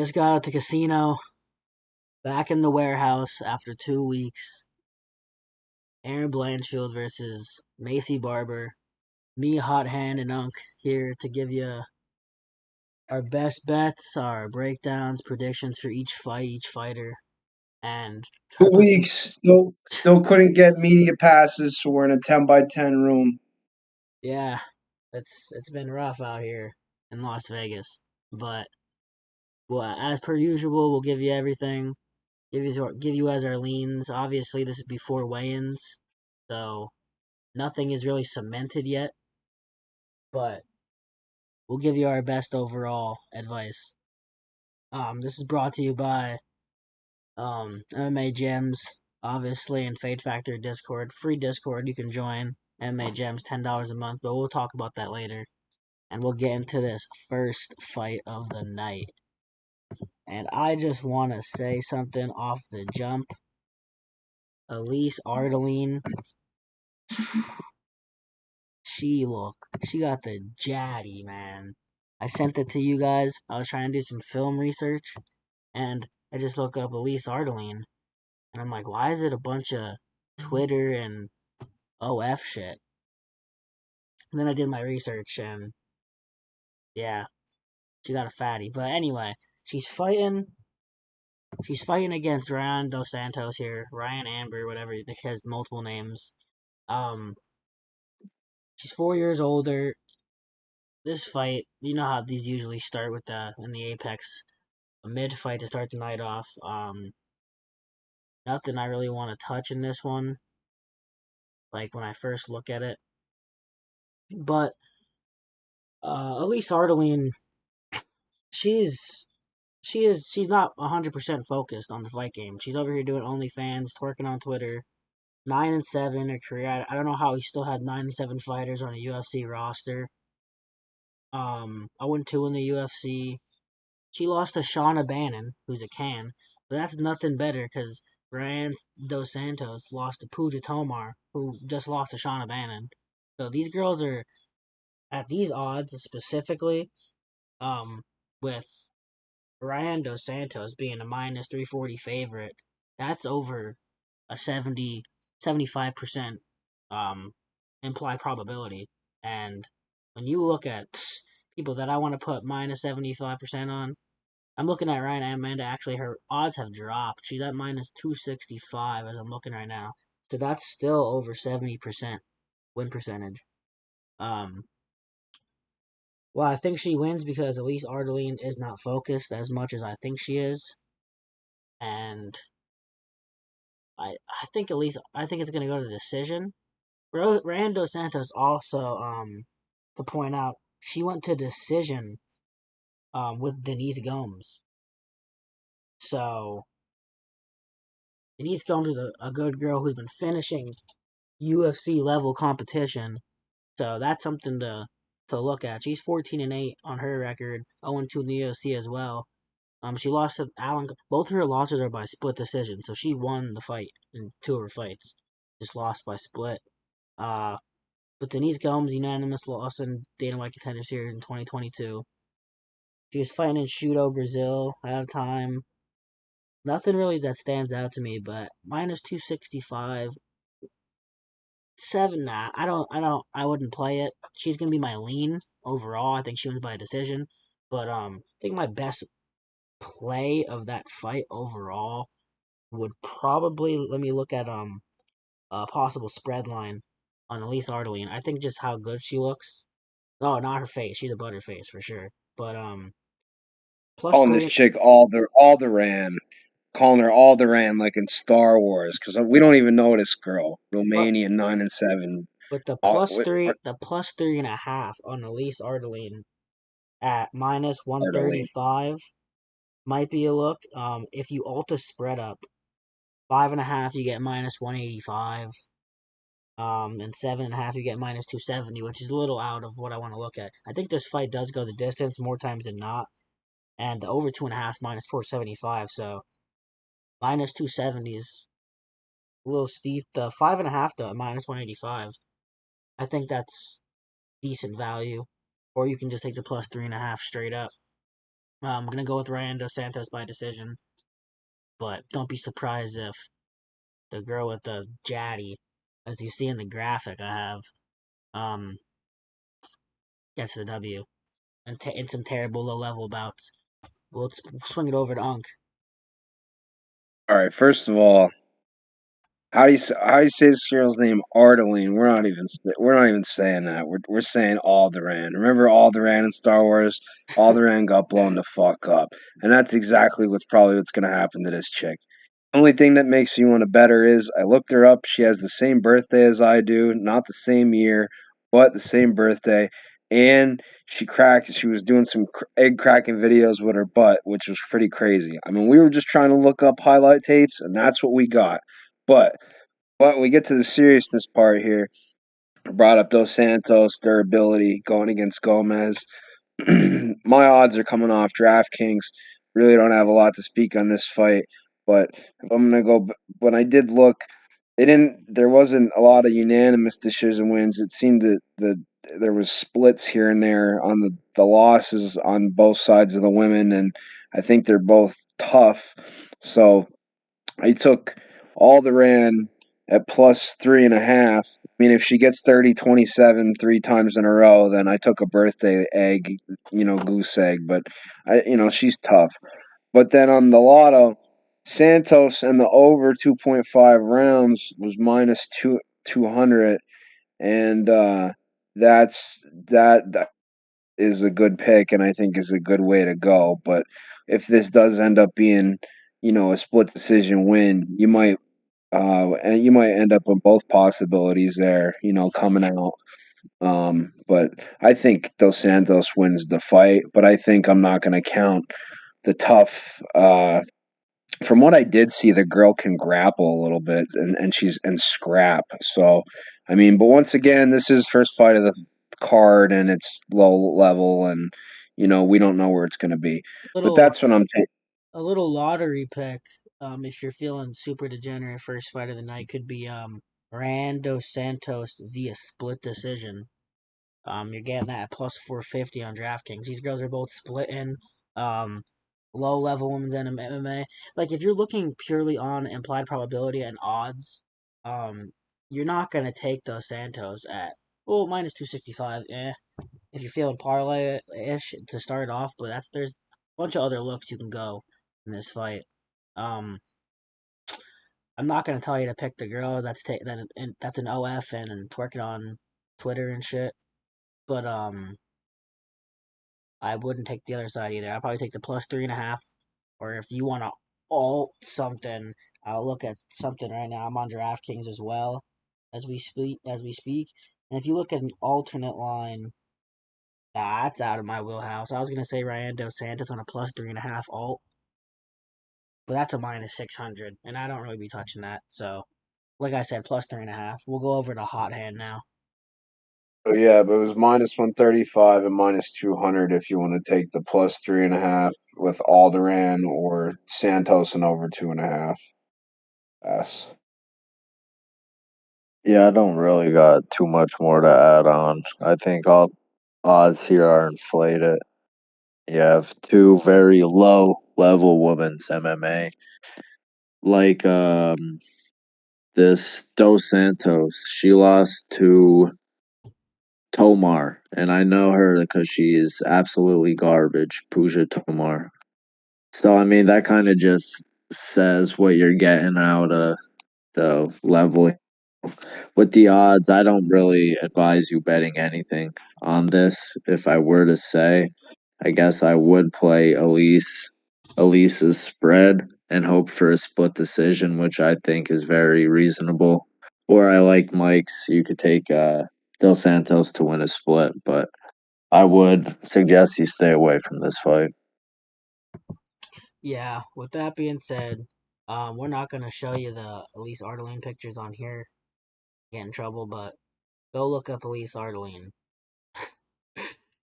Just got out the casino, back in the warehouse after 2 weeks. Aaron Blanchfield versus Macy Barber. Me, Hot Hand, and Unc here to give you our best bets, our breakdowns, predictions for each fight, each fighter, and try 2 to put some. weeks. Still couldn't get media passes, so we're in a 10-by-10 room. Yeah, it's been rough out here in Las Vegas, but well, as per usual, we'll give you everything. Give you as our leans. Obviously, this is before weigh-ins, so nothing is really cemented yet, but we'll give you our best overall advice. This is brought to you by MMA Gems, obviously, and Fade Factor Discord. Free Discord, you can join. MMA Gems, $10 a month, but we'll talk about that later. And we'll get into this first fight of the night. And I just want to say something off the jump. Elise Ardelean, she got the jaddy, man. I sent it to you guys. I was trying to do some film research, and I just look up Elise Ardelean, and I'm like, why is it a bunch of Twitter and OF shit? And then I did my research, and yeah, she got a fatty. But anyway, she's fighting against Ryan Dos Santos here, Ryan Amber, whatever. He has multiple names. She's 4 years older. This fight, you know how these usually start with in the Apex, a mid fight to start the night off. Nothing I really want to touch in this one. Like when I first look at it, but Elise Ardelean, she's she's not 100% focused on the fight game. She's over here doing OnlyFans, twerking on Twitter. 9-7 her career. I don't know how he still had 9-7 fighters on a UFC roster. 0-2 in the UFC. She lost to Shauna Bannon, who's a can, but that's nothing better because Ryan Dos Santos lost to Pooja Tomar, who just lost to Shauna Bannon. So these girls are at these odds specifically, with Ryan Dos Santos being a minus 340 favorite. That's over a 75% implied probability. And when you look at people that I want to put minus 75% on, I'm looking at right now, Amanda. Actually, her odds have dropped. She's at minus 265 as I'm looking right now. So that's still over 70% win percentage. Well, I think she wins because Elise Ardelean is not focused as much as I think she is. And I think it's gonna go to decision. Rando Santos also, to point out, she went to decision with Denise Gomes. So Denise Gomes is a good girl who's been finishing UFC level competition. So that's something to look at. She's 14-8 on her record, 0-2 in the UFC as well. She lost to Alan. Both of her losses are by split decision, so she won the fight in 2 of her fights. Just lost by split. But Denise Gomes unanimous loss in Dana White Contender Series in 2022. She was fighting in Shudo, Brazil at a time. Nothing really that stands out to me, but minus 265. 7, nah, I wouldn't play it. She's gonna be my lean overall. I think she wins by decision. But I think my best play of that fight overall would probably, let me look at a possible spread line on Elise Ardelean. I think just how good she looks. Oh, not her face. She's a butterface for sure. But plus Calling this 3. chick Alderan, calling her Alderan like in Star Wars, because we don't even know this girl. But Romanian 9-7. but the All, plus three, the plus 3.5 on Elise Ardelean at minus Ardelean. 135 might be a look. If you alta spread up 5.5, you get minus 185. And 7.5, you get minus 270, which is a little out of what I want to look at. I think this fight does go the distance more times than not, and the over 2.5 is minus 475. So minus 270 is a little steep. The 5.5 to minus 185, I think that's decent value. Or you can just take the plus 3.5 straight up. I'm gonna go with Ryan Dos Santos by decision, but don't be surprised if the girl with the Jaddy, as you see in the graphic I have, um, gets the W and in some terrible low level bouts. We'll swing it over to Unk. All right, first of all, how do you say this girl's name? Ardelean. We're not even saying that. We're saying Alderaan. Remember Alderaan in Star Wars? Alderaan got blown the fuck up, and that's exactly what's going to happen to this chick. Only thing that makes me want to bet her is I looked her up. She has the same birthday as I do, not the same year, but the same birthday. And she was doing some egg cracking videos with her butt, which was pretty crazy. I mean, we were just trying to look up highlight tapes, and that's what we got. But but we get to the seriousness part here. I brought up Dos Santos, their ability going against Gomez. My odds are coming off DraftKings. Really don't have a lot to speak on this fight, but if I'm gonna go, when I did look, they didn't. There wasn't a lot of unanimous decision wins. It seemed that there was splits here and there on the losses on both sides of the women, and I think they're both tough. So I took Alderaan at plus 3.5. I mean, if she gets 30-27 three times in a row, then I took a birthday egg, goose egg. But she's tough. But then on the lotto, Santos and the over 2.5 rounds was minus 200, and that is a good pick, and I think is a good way to go. But if this does end up being, a split decision win, and you might end up with both possibilities there, coming out. But I think Dos Santos wins the fight, but I think I'm not going to count the tough. From what I did see, the girl can grapple a little bit, and she's and scrap. So, I mean, but once again, this is first fight of the card, and it's low level, and we don't know where it's going to be. But Little that's what I'm taking. a little lottery pick. If you're feeling super degenerate, first fight of the night could be Ryan Dos Santos via split decision. You're getting that at plus 450 on DraftKings. These girls are both splitting. Um, Low level women's MMA. Like if you're looking purely on implied probability and odds, you're not gonna take Dos Santos at minus 265. If you're feeling parlay ish to start off, but there's a bunch of other looks you can go in this fight. Um, I'm not gonna tell you to pick the girl that's an OF and twerking on Twitter and shit, but I wouldn't take the other side either. I'd probably take the plus 3.5. Or if you want to alt something, I'll look at something right now. I'm on DraftKings as well as we speak. And if you look at an alternate line, that's out of my wheelhouse. I was gonna say Ryan Dos Santos on a plus 3.5 alt, but that's a minus 600, and I don't really be touching that. So, like I said, plus 3.5. We'll go over to hot hand now. Oh, yeah, but it was minus 135 and minus 200 if you want to take the plus 3.5 with Alderaan or Santos and over 2.5. Yes. Yeah, I don't really got too much more to add on. I think all odds here are inflated. You have two very low level women's MMA, like this Dos Santos. She lost to Tomar, and I know her because she is absolutely garbage, Pooja Tomar. So I mean that kind of just says what you're getting out of the level. With the odds, I don't really advise you betting anything on this. If I were to say, I guess I would play Elise's spread and hope for a split decision, which I think is very reasonable. Or I like Mike's. You could take Dos Santos to win a split, but I would suggest you stay away from this fight. Yeah. With that being said, we're not gonna show you the Elise Ardelean pictures on here. Get in trouble, but go look up Elise Ardelean,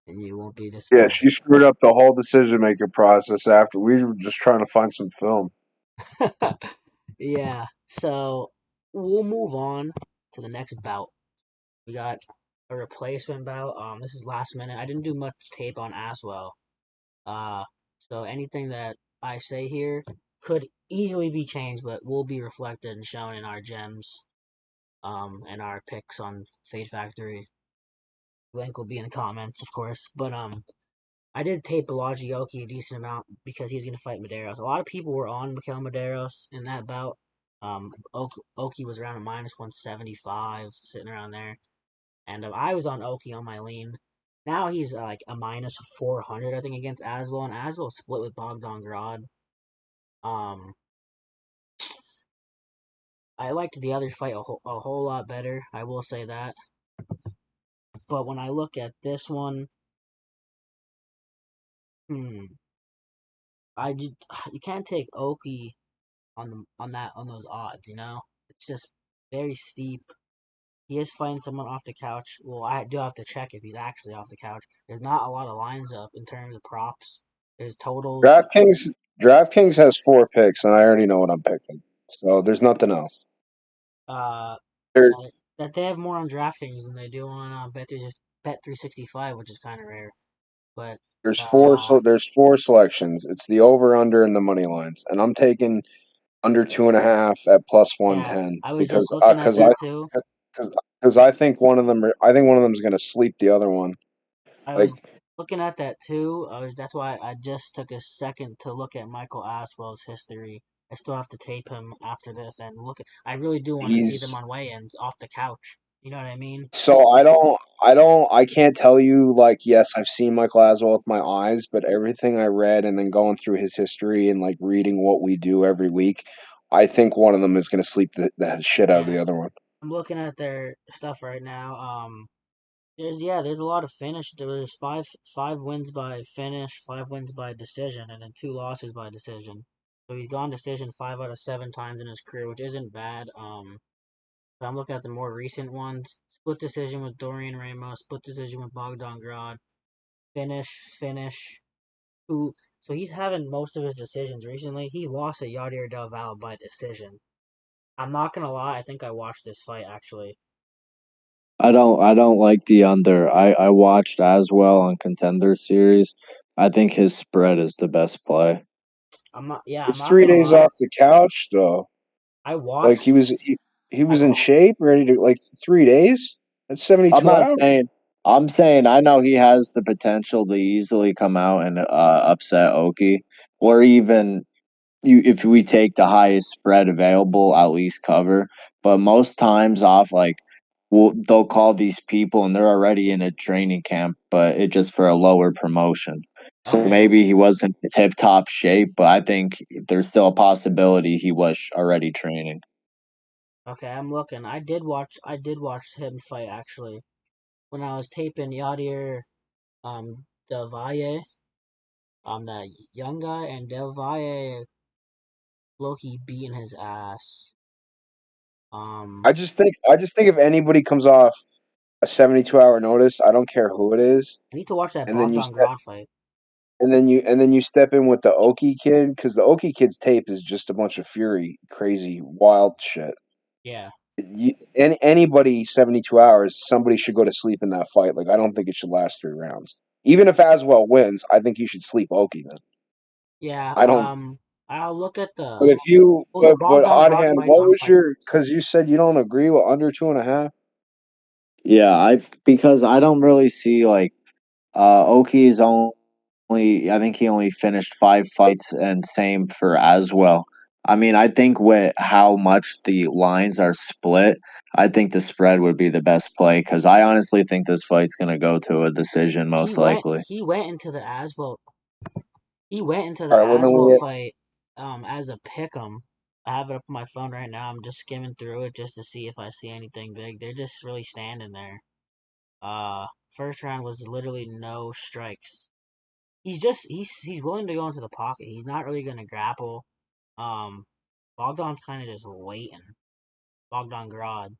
and you won't be Yeah, disappointed. she screwed up the whole decision making process after we were just trying to find some film. Yeah, so we'll move on to the next bout. We got a replacement bout. This is last minute. I didn't do much tape on Aswell. Uh, So anything that I say here could easily be changed, but will be reflected and shown in our gems, and our picks on Fade Factory. Link will be in the comments, of course. But I did tape Belagioki a decent amount because he was going to fight Medeiros. A lot of people were on Mikael Medeiros in that bout. Oki was around a minus 175, sitting around there. And I was on Oki on my lean. Now he's like a minus 400, I think, against Aswell. And Aswell split with Bogdan Grad. Um, I liked the other fight a whole lot better. I will say that. But when I look at this one, hmm, you can't take Oki on those odds. It's just very steep. He is fighting someone off the couch. Well, I do have to check if he's actually off the couch. There's not a lot of lines up in terms of props. There's totals. DraftKings has 4 picks, and I already know what I'm picking. So there's nothing else. Uh, There, that they have more on DraftKings than they do on Bet365, which is kind of rare. But there's four. uh, So there's 4 selections. It's the over, under, and the money lines, and I'm taking under 2.5 at plus yeah, 110 I was just because looking at that too. I think one of them is going to sleep the other one. I Like was looking at that too. That's why I just took a second to look at Michael Aswell's history. I still have to tape him after this and look at. I really do want to see them he's on weigh-ins off the couch. You know what I mean? so I can't tell you like yes I've seen Michael Aswell with my eyes, but everything I read and then going through his history and like reading what we do every week, I think one of them is going to sleep the shit out of Yeah, the other one. I'm looking at their stuff right now. There's a lot of finish. There's five wins by finish, 5 wins by decision, and then 2 losses by decision. So he's gone decision 5 out of 7 times in his career, which isn't bad. But I'm looking at the more recent ones. Split decision with Dorian Ramos, split decision with Bogdan Grad, finish. Who? So he's having most of his decisions recently. He lost at Yadier Del Valle by decision. I'm not gonna lie. I think I watched this fight actually. I don't like the under. I watched Aswell on Contender Series. I think his spread is the best play. I'm not. Yeah, I'm It's not three gonna days lie. off the couch though. I Like watched. he I was in wa- shape, ready to like 3 days. That's seventy I'm two not hours. saying I'm saying I know he has the potential to easily come out and upset Oki, or even if we take the highest spread available, at least cover. But most times off they'll call these people and they're already in a training camp, but it just for a lower promotion. So Okay, maybe he wasn't in tip top shape, but I think there's still a possibility he was already training. okay. I'm looking. I did watch. I did watch him fight actually when I was taping Yadier Del Valle, that young guy, and Del Valle Loki beating his ass. Um, I just think if anybody comes off a 72-hour notice, I don't care who it is, I need to watch that and then you Bogdan step Grad fight. and then you step in with the Oki kid because the Oki kid's tape is just a bunch of fury, crazy, wild shit. Yeah, Anybody 72 hours, somebody should go to sleep in that fight. Like I don't think it should last 3 rounds. Even if Aswell wins, I think you should sleep Oki then. yeah. I don't. I'll look at But if you the but Bogdan hot Grad hand, fight what I'm was fighting. your? Because you said you don't agree with under 2.5. Yeah, I because I don't really see Oki's only I think he only finished 5 fights and same for Aswell. I mean, I think with how much the lines are split, I think the spread would be the best play because I honestly think this fight's gonna go to a decision He most went. likely. He went into the Aswell. He went into the All right. Well, then Aswell we. fight as a pick'em. I have it up on my phone right now. I'm just skimming through it just to see if I see anything big. They're just really standing there. First round was literally no strikes. He's willing to go into the pocket. He's not really gonna grapple. Um, Bogdan's kind of just waiting. Bogdan Grad.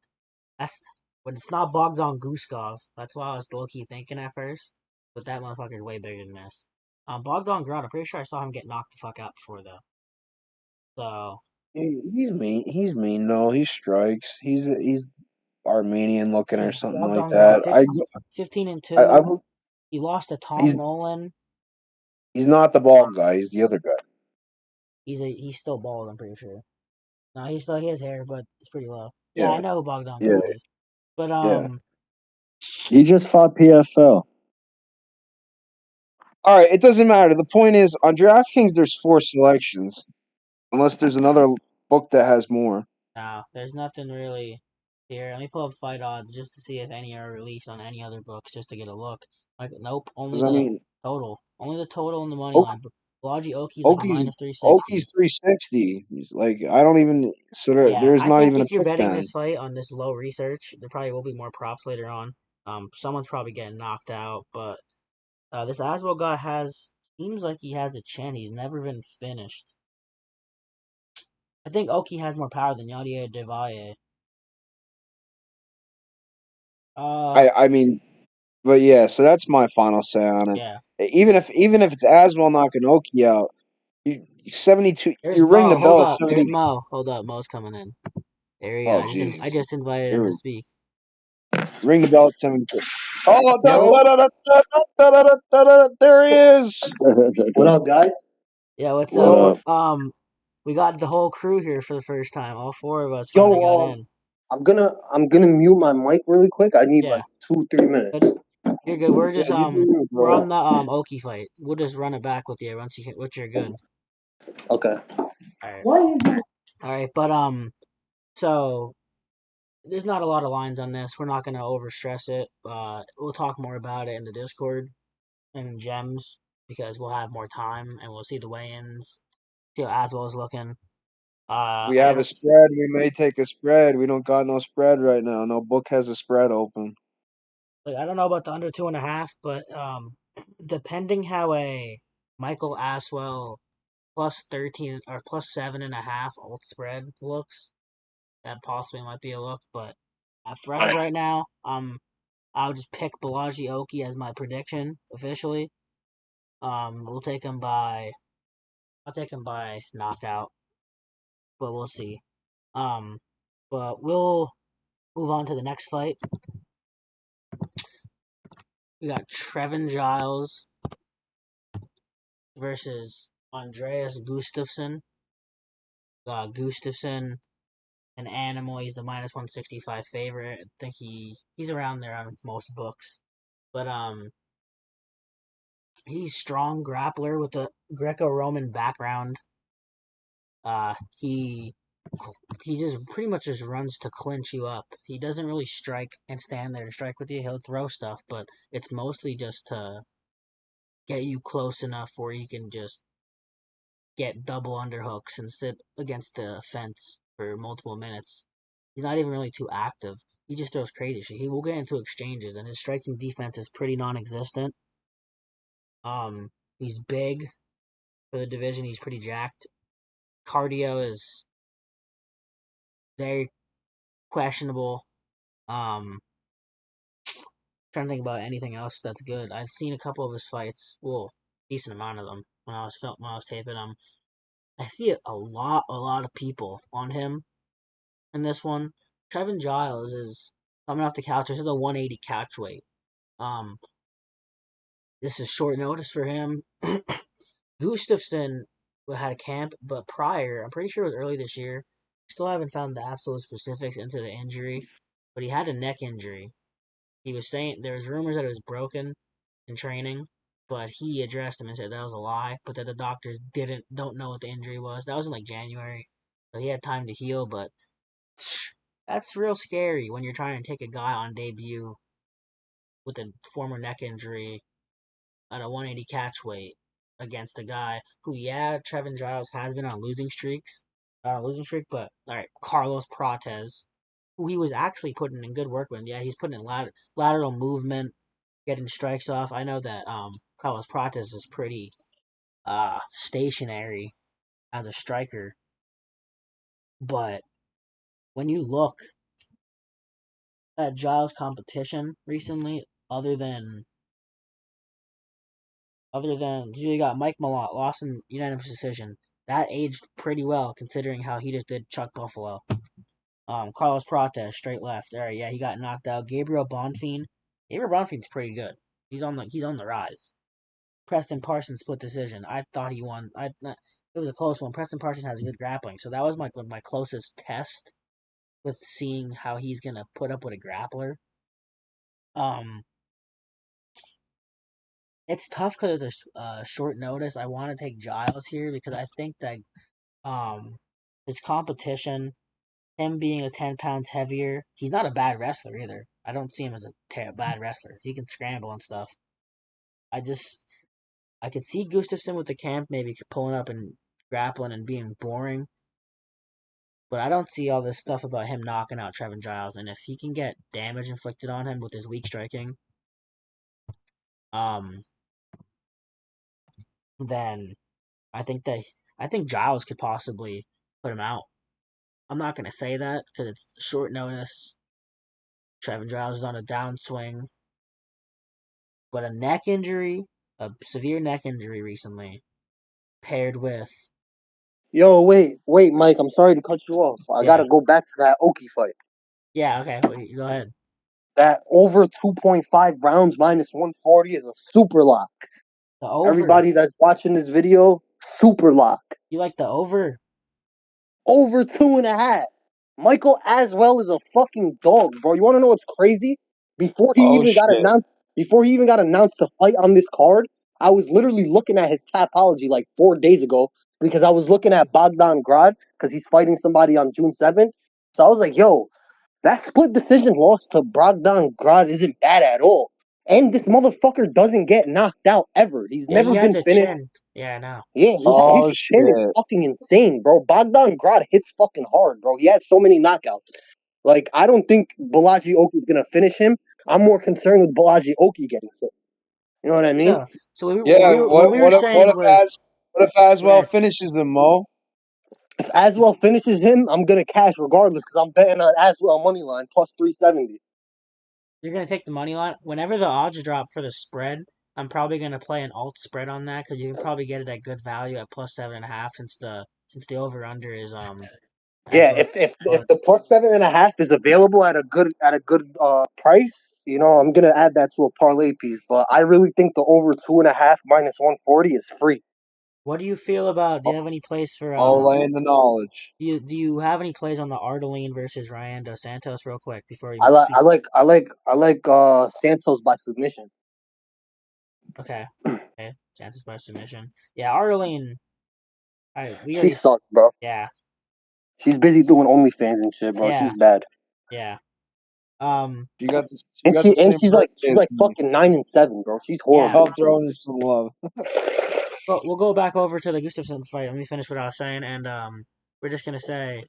That's but it's not Bogdan Guskov. That's why I was low key thinking at first. But that motherfucker's way bigger than this. Bogdan Grad. I'm pretty sure I saw him get knocked the fuck out before though. So He's mean. He's mean. No, he strikes. He's Armenian looking or see something like Bogdan Grad that. 15 and I 2. look. He lost to Tom He's Nolan. He's not the bald guy. He's the other guy. He's still bald. I'm pretty sure. No, he has hair, but it's pretty low. Yeah, I Yeah, know who Bogdan yeah, Paul is. But yeah. He just fought PFL. All right, it doesn't matter. The point is, on DraftKings, there's 4 selections, unless there's another book that has more. no, there's nothing really here. Let me pull up fight odds just to see if any are released on any other books, just to get a look. Like, nope, only Because I the mean, total, only the total and the money o- line. Balaji Oki's like Oki's minus 360. Oki's 360. He's like, I don't even. So Yeah, there's I not think even a if you're pick betting down. this fight on this low research, there probably will be more props later on. Someone's probably getting knocked out, but this Aswell guy seems like he has a chin. He's never been finished. I think Oki has more power than Yadier Devaye. I mean, but yeah. So that's my final say on it. Yeah. Even if it's Aswell knocking Oki out, 72. There's You ring Mo. the Hold bell at up. There's 70. Hold up. Mo's coming in. There he Oh is. I Jesus! just invited Here him we to speak. ring the bell at 72. Oh, Yo, there he is. what up, guys? Yeah, what's What up? Yo, up? We got the whole crew here for the first time. All 4 of us finally Yo, got in. I'm gonna mute my mic really quick. I need Yeah. like 2-3 Good. minutes. You're good. We're yeah, just you do you, we're bro. on the Oki fight. We'll just run it back with you once you're good. Okay. All right. Why is that? All right, but so there's not a lot of lines on this. We're not gonna overstress it. We'll talk more about it in the Discord and Gems because we'll have more time and we'll see the weigh-ins, see how Aswell's looking. If we have I a spread, we may take a spread. We don't got no spread right now. No book has a spread open. I don't know about the under 2.5, but depending how a Michael Aswell plus 13 or plus 7.5 alt spread looks, that possibly might be a look. But for as of right now, I'll just pick Balaji Oki as my prediction officially. We'll take him by. I'll take him by knockout, but we'll see. But we'll move on to the next fight. We got Trevin Giles versus Andreas Gustafsson. Gustafsson, an animal. He's the minus 165 favorite. I think he's around there on most books. But he's strong grappler with a Greco-Roman background. He just pretty much just runs to clinch you up. He doesn't really strike and stand there to strike with you. He'll throw stuff, but it's mostly just to get you close enough where he can just get double underhooks and sit against the fence for multiple minutes. He's not even really too active. He just throws crazy shit. He will get into exchanges, and his striking defense is pretty non-existent. He's big for the division. He's pretty jacked. Cardio is very questionable. Trying to think about anything else that's good. I've seen a couple of his fights. Well, decent amount of them when I was taping them. I see a lot of people on him in this one. Trevin Giles is coming off the couch. This is a 180 couch weight. Um, this is short notice for him. Gustafsson had a camp, but prior, I'm pretty sure it was early this year. Still haven't found the absolute specifics into the injury, but he had a neck injury. He was saying there was rumors that it was broken in training, but he addressed him and said that was a lie, but that the doctors don't know what the injury was. That was in like January, so he had time to heal, but that's real scary when you're trying to take a guy on debut with a former neck injury at a 180 catch weight against a guy who, yeah, Trevin Giles has been on losing streaks, but all right, Carlos Prates, who he was actually putting in good work with. Yeah, he's putting in lateral movement, getting strikes off. I know that Carlos Prates is pretty stationary as a striker, but when you look at Giles' competition recently, other than you got Mike Malott lost in unanimous decision. That aged pretty well considering how he just did Chuck Buffalo. Carlos Prates straight left. All right, yeah, he got knocked out. Gabriel Bonfim. Gabriel Bonfim's pretty good. He's on the rise. Preston Parsons split decision. I thought he won. It was a close one. Preston Parsons has good grappling, so that was my closest test with seeing how he's gonna put up with a grappler. It's tough because it's short notice. I want to take Giles here because I think that his competition, him being 10 pounds heavier, he's not a bad wrestler either. I don't see him as a bad wrestler. He can scramble and stuff. I could see Gustafsson with the camp maybe pulling up and grappling and being boring. But I don't see all this stuff about him knocking out Trevin Giles. And if he can get damage inflicted on him with his weak striking, then I think Giles could possibly put him out. I'm not gonna say that because it's short notice. Trevin Giles is on a downswing, but a severe neck injury recently, paired with Yo, wait, Mike. I'm sorry to cut you off. I yeah, gotta go back to that Oki fight. yeah. Okay, wait, go ahead. That over 2.5 rounds minus 140 is a super lock. The over. Everybody that's watching this video, super lock. You like the over? Over 2.5. Michael Aswell is a fucking dog, bro. You want to know what's crazy? Before he even got announced to fight on this card, I was literally looking at his Tapology like 4 days ago because I was looking at Bogdan Grad because he's fighting somebody on June 7th. So I was like, yo, that split decision loss to Bogdan Grad isn't bad at all. And this motherfucker doesn't get knocked out ever. He's Yeah, never he has been a finished. chin. Yeah, I know. Yeah, his chin is fucking insane, bro. Bogdan Grad hits fucking hard, bro. He has so many knockouts. Like, I don't think Balaji Oki's gonna finish him. I'm more concerned with Balaji Oki getting fit. You know what I mean? So what we were saying was, what if Aswell finishes him, Mo? If Aswell finishes him, I'm gonna cash regardless because I'm betting on Aswell money line plus 370. You're gonna take the money line whenever the odds drop for the spread. I'm probably gonna play an alt spread on that because you can probably get it at good value at plus 7.5 since the over under is Yeah, if the plus 7.5 is available at a good price, I'm gonna add that to a parlay piece. But I really think the over 2.5 minus 140 is free. What do you feel about? Do you have any plays for? Laying the knowledge. Do you have any plays on the Ardelean versus Ryan dos Santos real quick before you? I like Santos by submission. Okay, Santos by submission. Yeah, Ardelean. She sucks, bro. Yeah. She's busy doing OnlyFans and shit, bro. Yeah. She's bad. Yeah. She's like fucking 9-7, bro. She's horrible. I'm throwing some love. Well, we'll go back over to the Gustafsson fight. Let me finish what I was saying, and we're just gonna say,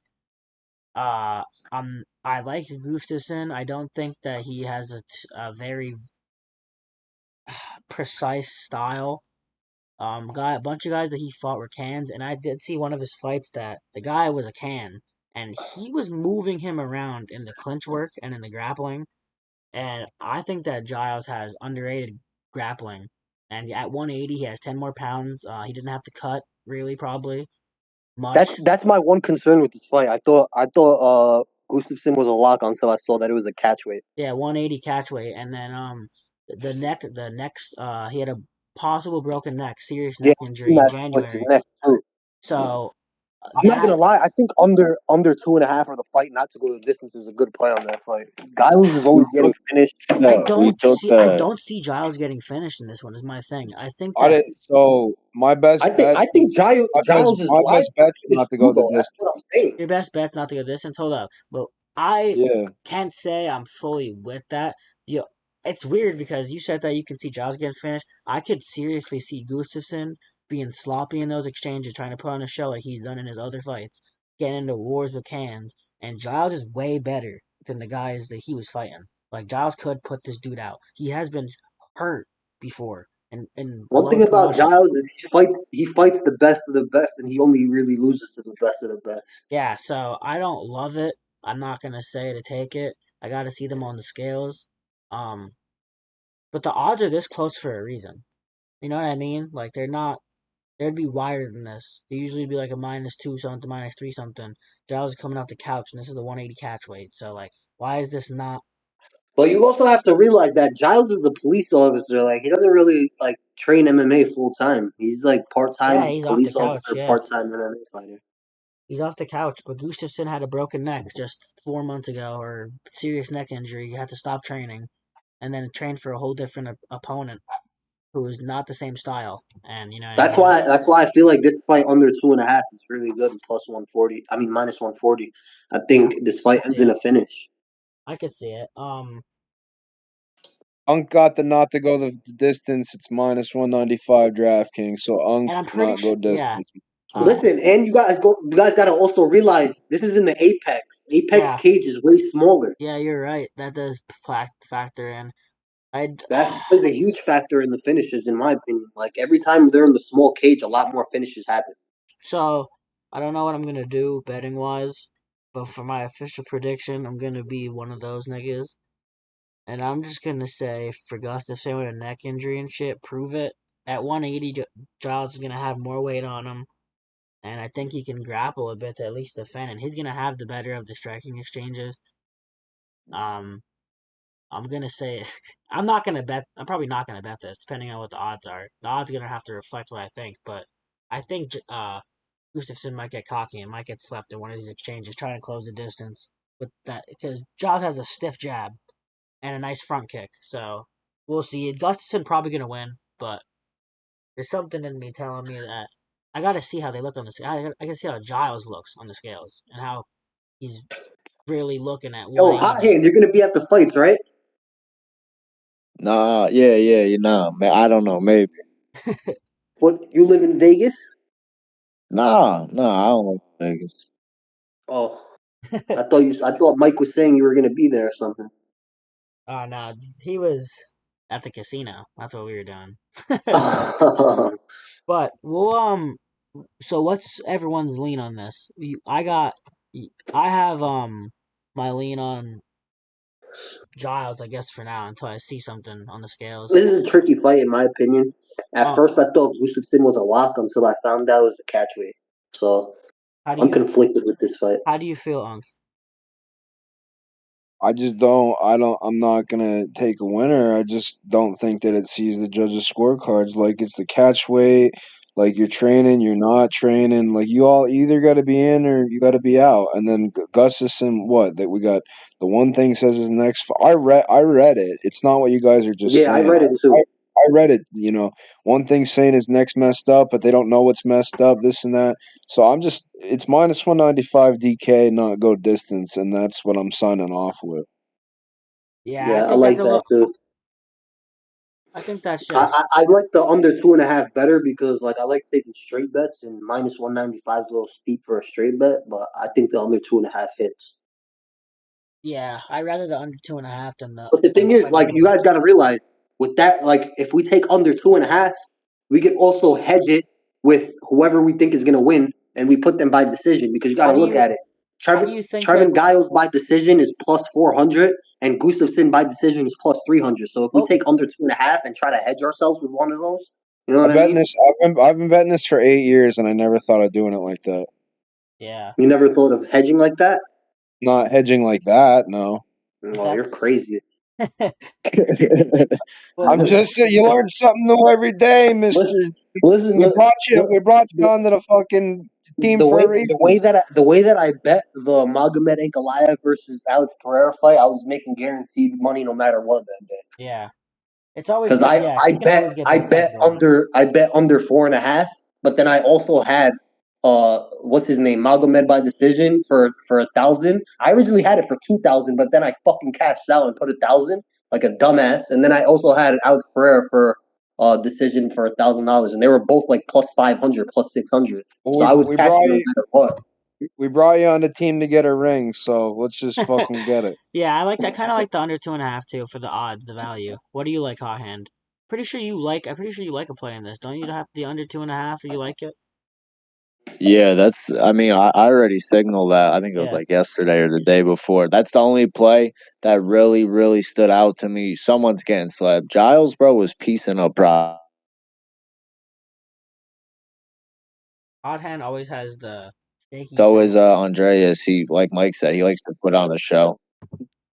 I like Gustafsson. I don't think that he has a very precise style. A bunch of guys that he fought were cans, and I did see one of his fights that the guy was a can, and he was moving him around in the clinch work and in the grappling. And I think that Giles has underrated grappling. And at 180, he has 10 more pounds. He didn't have to cut, really, probably much. That's my one concern with this fight. I thought Gustafsson was a lock until I saw that it was a catch weight. Yeah, 180 catch weight, and then he had a possible broken neck, serious neck injury in January. His neck too. So I'm not gonna lie. I think under 2.5 for the fight not to go the distance is a good play on that fight. Giles is always getting finished. I don't see Giles getting finished in this one. Is my thing. I think that. My best bet. I think Giles is my best bet's not to go the distance. That's what I'm saying. Your best bet's not to go distance. Hold up, but I can't say I'm fully with that. It's weird because you said that you can see Giles getting finished. I could seriously see Gustafsson being sloppy in those exchanges, trying to put on a show like he's done in his other fights, getting into wars with cans. And Giles is way better than the guys that he was fighting. Like Giles could put this dude out. He has been hurt before. And one thing about Giles is he fights the best of the best, and he only really loses to the best of the best. Yeah, so I don't love it. I'm not gonna say to take it. I got to see them on the scales. But the odds are this close for a reason. You know what I mean? Like they'd be wider than this. They usually be like a -2 something, -3 something. Giles is coming off the couch, and this is the 180 catch weight. So like, why is this not? But you also have to realize that Giles is a police officer. Like he doesn't really like train MMA full time. He's like part-time he's off the police couch. officer, Yeah, part-time MMA fighter. he's off the couch. But Gustafsson had a broken neck just 4 months ago, or serious neck injury. He had to stop training, and then train for a whole different opponent who is not the same style. And you know what I That's mean? why. That's why I feel like this fight under 2.5 is really good. Plus 140. I mean minus 140. I think this fight ends in a finish. I could see it. Unk got the not to go the distance. It's minus 195 DraftKings. So Unk and I'm pretty not go sure. Yeah. distance. Listen, and you guys got to also realize this is in the Apex. Apex Yeah. cage is way smaller. Yeah, you're right. That does factor in. That plays a huge factor in the finishes, in my opinion. Like every time they're in the small cage, a lot more finishes happen. So I don't know what I'm gonna do betting wise, but for my official prediction, I'm gonna be one of those niggas, and I'm just gonna say for Gustafsson with a neck injury and shit, prove it. At 180, Giles is gonna have more weight on him, and I think he can grapple a bit to at least defend, and he's gonna have the better of the striking exchanges. I'm gonna say I'm not gonna bet. I'm probably not gonna bet this, depending on what the odds are. The odds are gonna have to reflect what I think, but I think Gustafsson might get cocky and might get slept in one of these exchanges, trying to close the distance with that because Giles has a stiff jab and a nice front kick. So we'll see. Gustafsson probably gonna win, but there's something in me telling me that I gotta see how they look on the scale. I gotta see how Giles looks on the scales and how he's really looking at Yo, 180. Hot Hand, you're gonna be at the fights, right? Nah, yeah, you know, I don't know, maybe. What, you live in Vegas? Nah, I don't like Vegas. Oh, I thought Mike was saying you were gonna be there or something. Oh no, he was at the casino. That's what we were doing. But well, so what's everyone's lean on this? I have my lean on Giles, I guess for now until I see something on the scales. This is a tricky fight, in my opinion. At first, I thought Gustafsson was a lock until I found out it was a catchweight. So I'm conflicted with this fight. How do you feel, Unc? I'm not gonna take a winner. I just don't think that it sees the judges' scorecards like it's the catch weight, like you're training, you're not training. Like you either got to be in or you got to be out. And then Gustafsson, what that we got? The one thing says his next. I read it. It's not what you guys are just saying. I read it too. I read it. You know, one thing saying his neck's messed up, but they don't know what's messed up. This and that. So it's minus 195 DK, not go distance, and that's what I'm signing off with. Yeah, I like that too. I think that's just. I like the under 2.5 better because like I like taking straight bets and minus 195 is a little steep for a straight bet, but I think the under 2.5 hits. Yeah, I rather the under 2.5 than the. But the thing is, like you guys got to realize with that, like if we take under 2.5, we can also hedge it with whoever we think is going to win, and we put them by decision because you got to look at it. Trevin Giles by decision is plus 400, and Gustafsson by decision is plus 300. So if we take under 2.5 and try to hedge ourselves with one of those, you know what I mean? I've been betting this for 8 years, and I never thought of doing it like that. Yeah. You never thought of hedging like that? Not hedging like that, no. Well, you're crazy. I'm just saying, you learn something new every day, Mister. Listen, we brought you onto the fucking team for a reason. The way that I bet the Magomed Ankalaev versus Alex Pereira fight, I was making guaranteed money no matter what that day. Yeah, it's always because I bet under 4.5, but then I also had what's his name, Magomed by decision for 1,000. I originally had it for 2,000, but then I fucking cashed out and put 1,000 like a dumbass, and then I also had Alex Pereira for decision for $1,000, and they were both like plus 500, plus 600. So I was cashing no matter what. We brought you on the team to get a ring, so let's just fucking get it. Yeah, I kind of like the under 2.5 too for the odds, the value. What do you like, Hot Hand? I'm pretty sure you like a play in this. Don't you have the under 2.5? Or you like it? Yeah, I already signaled that. I think it was like yesterday or the day before. That's the only play that really, really stood out to me. Someone's getting slapped. Giles, bro, was piecing up Rob. Hot Hand always has the shaky. So is Andreas. He, like Mike said, he likes to put on a show.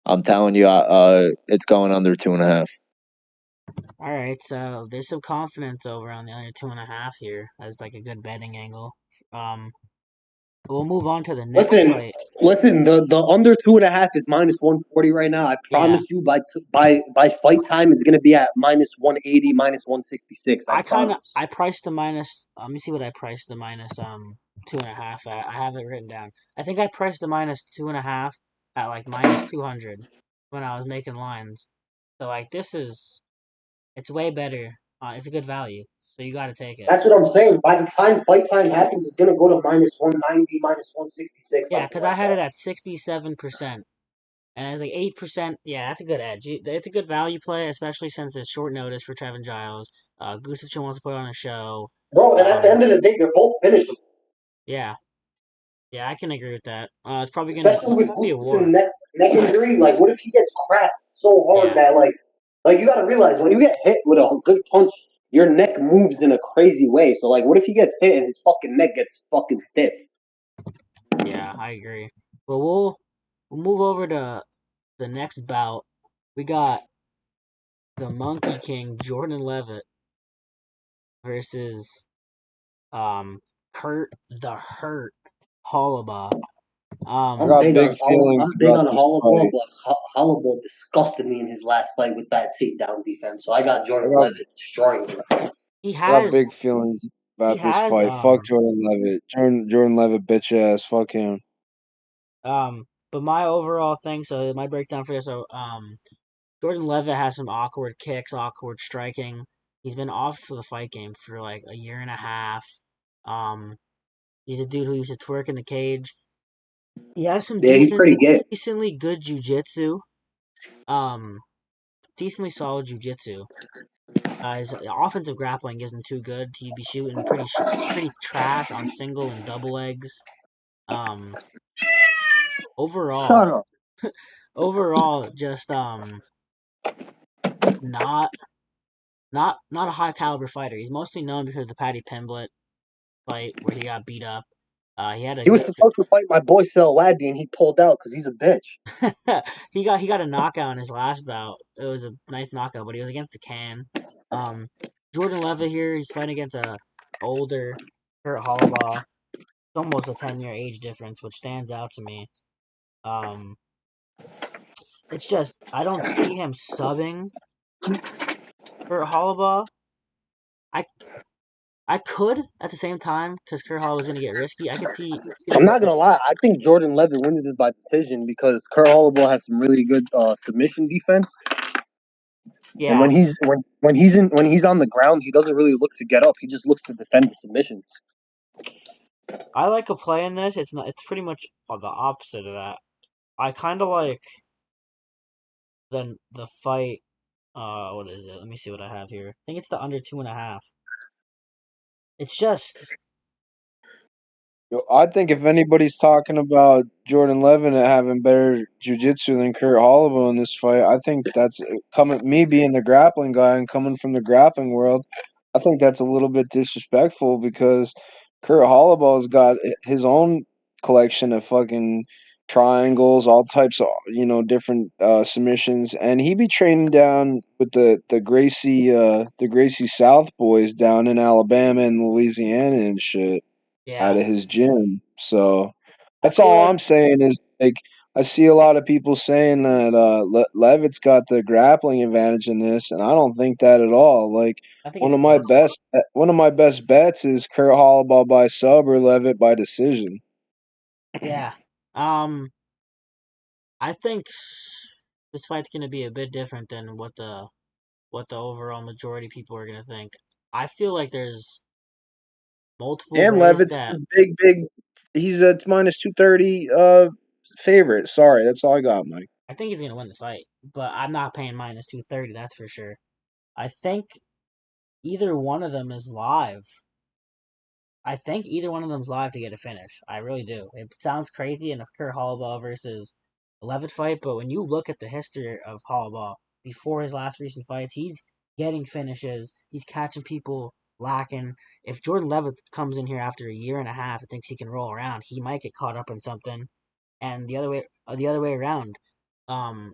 I'm telling you, it's going under 2.5. All right, so there's some confidence over on the under 2.5 here as like a good betting angle. We'll move on to the next fight. Listen. The under 2.5 is minus 140 right now. I promise you, by fight time, it's gonna be at minus 180, minus 166. I promise. I priced the minus. Let me see what I priced the minus 2.5 at. I have it written down. I think I priced the minus 2.5 at like minus 200 when I was making lines. So like it's way better. It's a good value. So you got to take it. That's what I'm saying. By the time fight time happens, it's gonna go to minus 190, minus 166, Yeah, something because I like had it that. at 67%. And it's like 8%. Yeah, that's a good edge. It's a good value play, especially since it's short notice for Trevin Giles. Gustafsson wants to put on a show. Bro, and at the end of the day, they're both finishable. Yeah, yeah, I can agree with that. It's Especially with be a Gustafsson war. neck injury. Like, what if he gets cracked so hard Yeah, that like you got to realize when you get hit with a good punch, your neck moves in a crazy way. So like, what if he gets hit and his fucking neck gets fucking stiff? yeah, I agree. But we'll move over to the next bout. We got the Monkey King Jordan Leavitt versus Kurt the Hurt Holobaugh. I got big feelings I'm big about on this Holobaugh, fight. but Holobaugh disgusted me in his last fight with that takedown defense. So I got I Jordan got Leavitt destroying him. he I got has big feelings he about this has fight. Fuck Jordan Levitt. Jordan Levitt, bitch ass. Fuck him. but my overall thing. So my breakdown for this. So Jordan Leavitt has some awkward kicks, awkward striking. He's been off for the fight game for like a year and a half. Um, he's a dude who used to twerk in the cage. He has some Yeah, he's pretty good. decently good jujitsu. Um, decently solid jujitsu. His offensive grappling isn't too good. He'd be shooting pretty trash on single and double legs. Um, overall, Shut up. just not not a high caliber fighter. He's mostly known because of the Paddy Pimblett fight where he got beat up. He had a He was good supposed to fight my boy Sel Waddy, and he pulled out because he's a bitch. he got a knockout in his last bout. It was a nice knockout, but he was against the can. Um, Jordan Levitt here, he's fighting against a older Kurt Holobaugh. It's almost a 10-year age difference, which stands out to me. Um, it's just I don't see him subbing Kurt Holobaugh. I I could at the same time because Kurt Holobaugh was going to get risky. I could see either I'm not gonna lie. I think Jordan Levitt wins this by decision because Kurt Holobaugh has some really good submission defense. And yeah. when he's on the ground, he doesn't really look to get up. He just looks to defend the submissions. I like a play in this. It's pretty much the opposite of that. I kind of like the fight. What is it? Let me see what I have here. I think it's the under 2.5. It's just Yo, I think if anybody's talking about Jordan Levitt having better jiu-jitsu than Kurt Holobaugh in this fight, I think that's coming. Me being the grappling guy and coming from the grappling world, I think that's a little bit disrespectful because Kurt Holobaugh's got his own collection of fucking triangles, all types of different submissions, and he be training down with the Gracie South boys down in Alabama and Louisiana and shit out yeah. of his gym. So I that's feel all like I'm saying is like I see a lot of people saying that Levitt's got the grappling advantage in this, and I don't think that at all. Like I think one it's of my close. best one of my best bets is Kurt Holobaugh by sub or Levitt by decision. Yeah. I think this fight's gonna be a bit different than what the overall majority of people are gonna think. I feel like there's multiple And ways Levitt's that the big. He's a minus 230 favorite. Sorry, that's all I got, Mike. I think he's gonna win the fight, but I'm not paying minus 230. That's for sure. I think either one of them is live. I think either one of them's live to get a finish. I really do. It sounds crazy in a Kurt Holobaugh versus Levitt fight, but when you look at the history of Holobaugh before his last recent fights, he's getting finishes. He's catching people lacking. If Jordan Levitt comes in here after a year and a half and thinks he can roll around, he might get caught up in something. And the other way around. Um,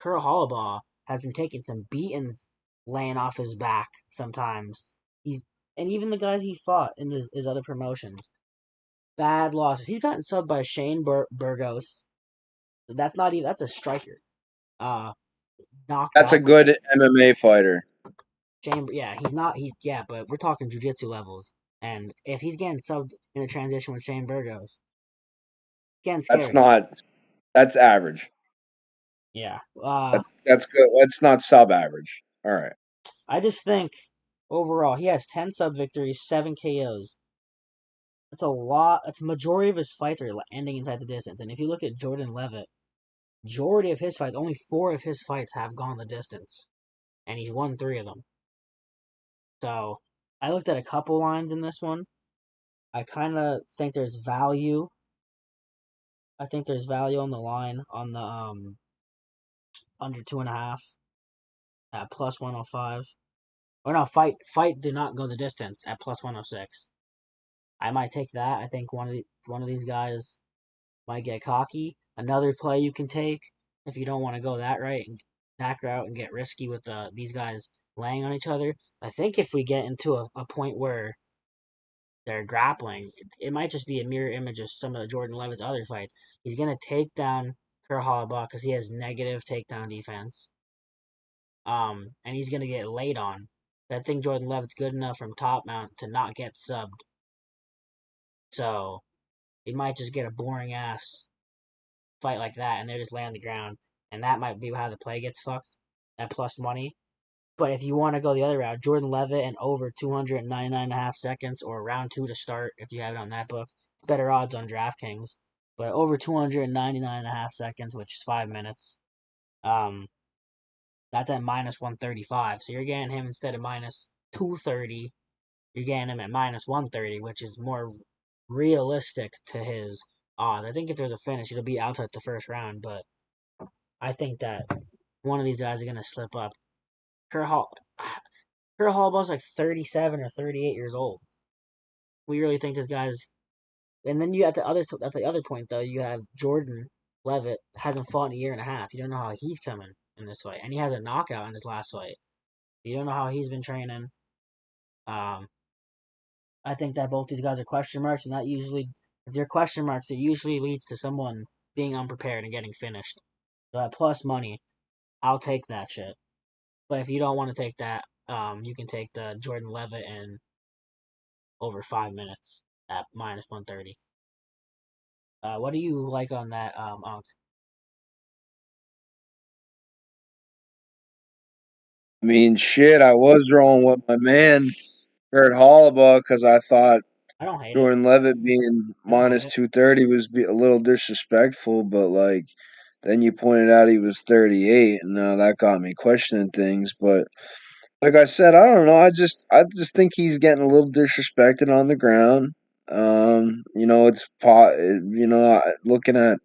Kurt Holobaugh has been taking some beatings laying off his back sometimes. And even the guys he fought in his other promotions, bad losses. He's gotten subbed by Shane Burgos. That's not even, that's a striker. Knocked That's a out. good MMA fighter. But we're talking jiu-jitsu levels. And if he's getting subbed in a transition with Shane Burgos, getting scary. That's average. Yeah. That's good. That's not sub-average. All right. I just think, overall, he has 10 sub victories, 7 KOs. That's a lot. That's a majority of his fights are ending inside the distance. And if you look at Jordan Leavitt, majority of his fights, only 4 of his fights have gone the distance. And he's won 3 of them. So, I looked at a couple lines in this one. I kind of think there's value. I think there's value on the line on the under 2.5 at plus 105. Or no, fight did not go the distance at plus 106. I might take that. I think one of these guys might get cocky. Another play you can take if you don't want to go that route and get risky with these guys laying on each other. I think if we get into a point where they're grappling, it might just be a mirror image of some of Jordan Leavitt's other fights. He's gonna take down Holobaugh because he has negative takedown defense. And he's gonna get laid on. I think Jordan Leavitt's good enough from top mount to not get subbed. So he might just get a boring ass fight like that, and they just lay on the ground, and that might be how the play gets fucked at plus money. But if you want to go the other route, Jordan Leavitt and over 299.5 seconds, or round 2 to start if you have it on that book, better odds on DraftKings. But over 299.5 seconds, which is 5 minutes, that's at minus 135. So you're getting him instead of minus 230, you're getting him at minus 130, which is more realistic to his odds. I think if there's a finish, it'll be outside the first round, but I think that one of these guys are going to slip up. Kurt Holobaugh's like 37 or 38 years old. We really think this guy's. And then you at the other point though, you have Jordan Leavitt hasn't fought in a year and a half. You don't know how he's coming in this fight, and he has a knockout in his last fight. You don't know how he's been training. I think that both these guys are question marks, and that usually, if they're question marks, it usually leads to someone being unprepared and getting finished. So at plus money, I'll take that shit. But if you don't want to take that, you can take the Jordan Leavitt and over 5 minutes at minus 130. What do you like on that, Unc? I mean, shit, I was wrong with my man, Kurt Holobaugh, because I thought I don't hate it. Jordan Leavitt being I don't hate minus it. 230 was a little disrespectful, but like then you pointed out he was 38, and that got me questioning things. But like I said, I don't know. I just think he's getting a little disrespected on the ground. Looking at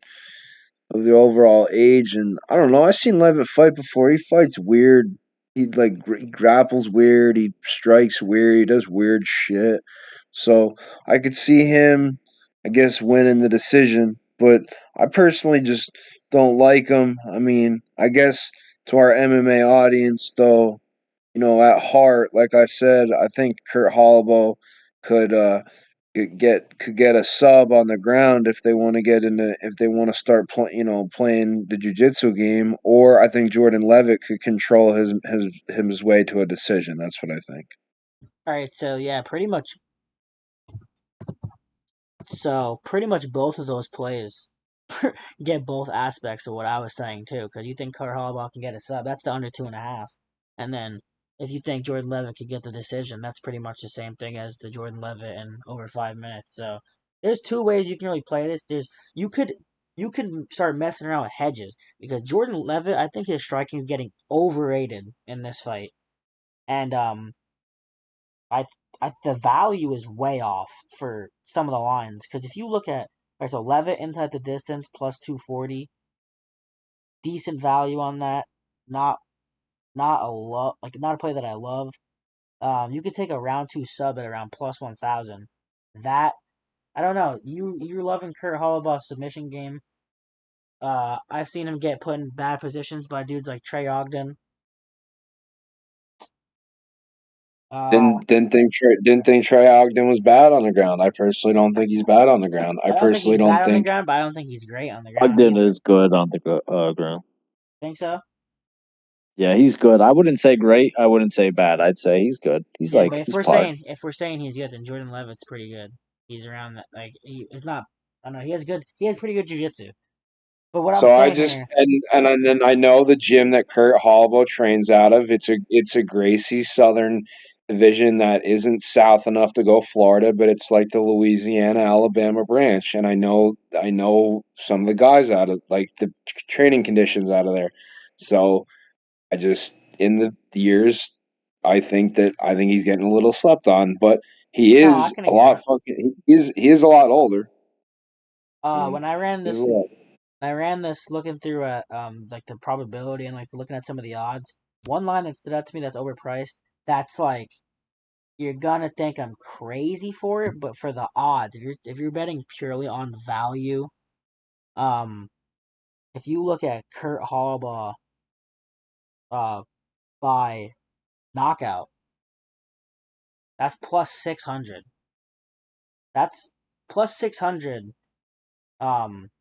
of the overall age, and I don't know. I seen Levitt fight before. He fights weird. He grapples weird. He strikes weird. He does weird shit. So I could see him, I guess, winning the decision. But I personally just don't like him. I mean, I guess to our MMA audience, though, at heart, like I said, I think Kurt Holobaugh could could get a sub on the ground if they want to start playing the jiu-jitsu game, or I think Jordan Leavitt could control his way to a decision. That's what I think. All right, so yeah, pretty much. So pretty much both of those plays get both aspects of what I was saying too. Because you think Kurt Holobaugh can get a sub, that's the under 2.5, and then if you think Jordan Leavitt could get the decision, that's pretty much the same thing as the Jordan Leavitt in over 5 minutes. So there's 2 ways you can really play this. You could start messing around with hedges because Jordan Leavitt, I think his striking is getting overrated in this fight, and I the value is way off for some of the lines because if you look at so Leavitt inside the distance plus 240, decent value on that. Not a not a play that I love. You could take a round 2 sub at around plus 1,000. That I don't know. You're loving Kurt Holobaugh's submission game. I've seen him get put in bad positions by dudes like Trey Ogden. Didn't think Trey Ogden was bad on the ground. I personally don't think he's bad on the ground. I don't think personally he's don't bad on the think ground, but I don't think he's great on the ground Ogden either. is good on the ground. Think so? Yeah, he's good. I wouldn't say great. I wouldn't say bad. I'd say he's good. He's Yeah, like but if he's we're par. saying he's good, then Jordan Levitt's pretty good. He's around that it's not. I don't know. He has pretty good jiu-jitsu. But what I'm so. I saying just here, and then I know the gym that Kurt Holobaugh trains out of. It's a Gracie Southern division that isn't south enough to go Florida, but it's like the Louisiana Alabama branch. And I know some of the guys out of like the training conditions out of there. So I just in the years, I think he's getting a little slept on, but he no, I is can a agree. lot fucking. He is a lot older. When I ran He's this, a lot. looking through at like the probability and like looking at some of the odds. One line that stood out to me that's overpriced. That's like you're gonna think I'm crazy for it, but for the odds, if you're betting purely on value, um, if you look at Kurt Holobaugh, uh, by knockout, that's plus 600. That's plus 600.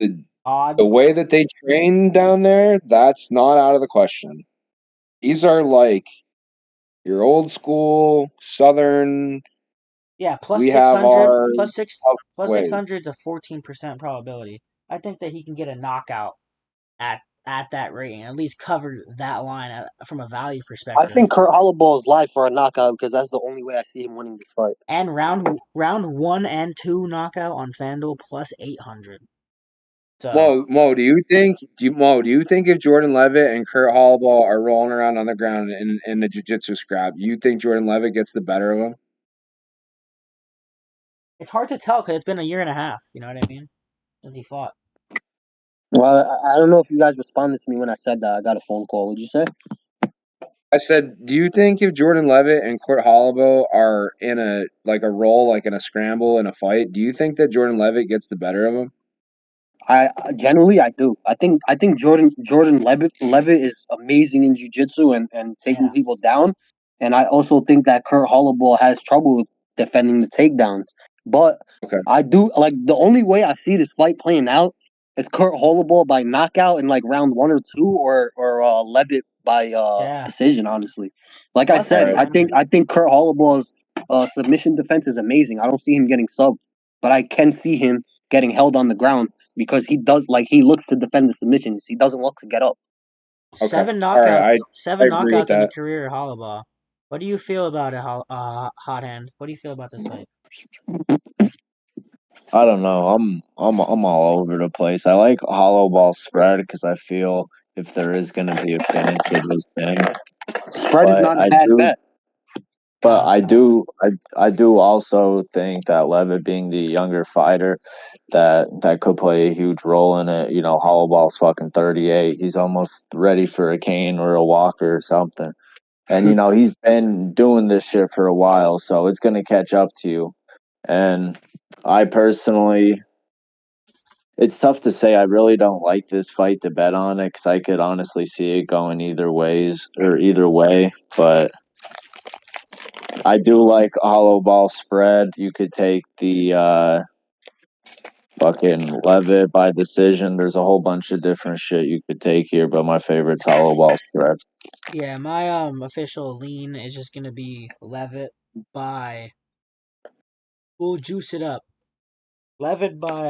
The, the Odds. way that they train down there, that's not out of the question. These are like your old school Southern. Yeah, plus We six have hundred, our tough plus six way. hundred is a 14% probability. I think that he can get a knockout at that rate and at least cover that line from a value I perspective. think Kurt Holobaugh is live for a knockout because that's the only way I see him winning this fight. And round 1 and 2 knockout on FanDuel plus 800. So Do you think if Jordan Levitt and Kurt Holobaugh are rolling around on the ground in the jiu-jitsu scrap, you think Jordan Levitt gets the better of him? it's hard to tell because it's been a year and a half. You know what I mean? Since he fought. Well, I don't know if you guys responded to me when I said that. I got a phone call. What'd you say? I said, do you think if Jordan Levitt and Kurt Holobaugh are in a role, like in a scramble in a fight, do you think that Jordan Levitt gets the better of him? I generally I do. I think Jordan Levitt is amazing in jiu-jitsu and taking Yeah. people down. And I also think that Kurt Holobaugh has trouble with defending the takedowns. But Okay. I do like the only way I see this fight playing out is Kurt Holobaugh by knockout in like round 1 or 2 or Levitt by Yeah. decision, honestly. Like I Plus said, Right. 800. I think Kurt Holobaugh's submission defense is amazing. I don't see him getting subbed, but I can see him getting held on the ground because he looks to defend the submissions. He doesn't look to get up. Okay. Seven All right. knockouts. I Seven agree with knockouts in the that. career of Holobaugh. What do you feel about it, Hot Hand? What do you feel about this fight? I don't know. I'm all over the place. I like hollow ball spread because I feel if there is going to be a finish, it is him. Spread is But not a I bad do, bet. but No, it's I not. do, I do also think that Levitt being the younger fighter, that could play a huge role in it. You know, hollow ball's fucking 38. He's almost ready for a cane or a walker or something. And you know, he's been doing this shit for a while, so it's going to catch up to you. And I personally, it's tough to say. I really don't like this fight to bet on it because I could honestly see it going either ways or either way. But I do like hollow ball spread. You could take the fucking Levitt by decision. There's a whole bunch of different shit you could take here, but my favorite's hollow ball spread. Yeah, my official lean is just gonna be Levitt by. We'll juice it up. Levitt by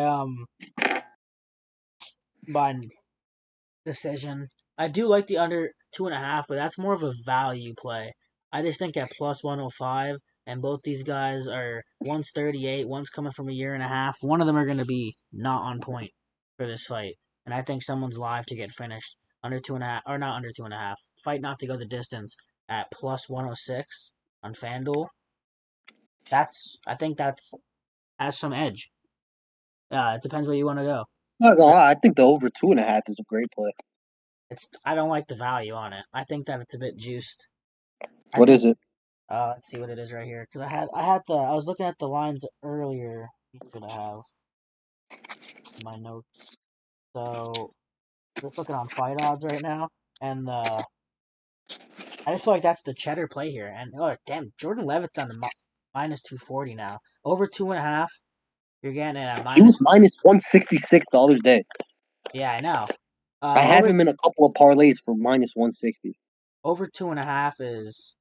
decision. I do like the under 2.5, but that's more of a value play. I just think at plus 105, and both these guys are one's 38, one's coming from a year and a half. One of them are gonna be not on point for this fight, and I think someone's live to get finished under 2.5 or not under 2.5. Fight not to go the distance at plus 106 on FanDuel. I think that's has some edge. It depends where you want to go. Not gonna lie, I think the over 2.5 is a great play. I don't like the value on it. I think that it's a bit juiced. I What think is it? let's see what it is right here because I was looking at the lines earlier. Let me see what I have in my notes. So just looking on fight odds right now, and I just feel like that's the cheddar play here. And oh damn, Jordan Levitt's on the minus 240 now. Over 2.5. You're getting it at He was minus. minus 166 the other day. Yeah, I know. I have him in a couple of parlays for minus 160. Over 2.5 is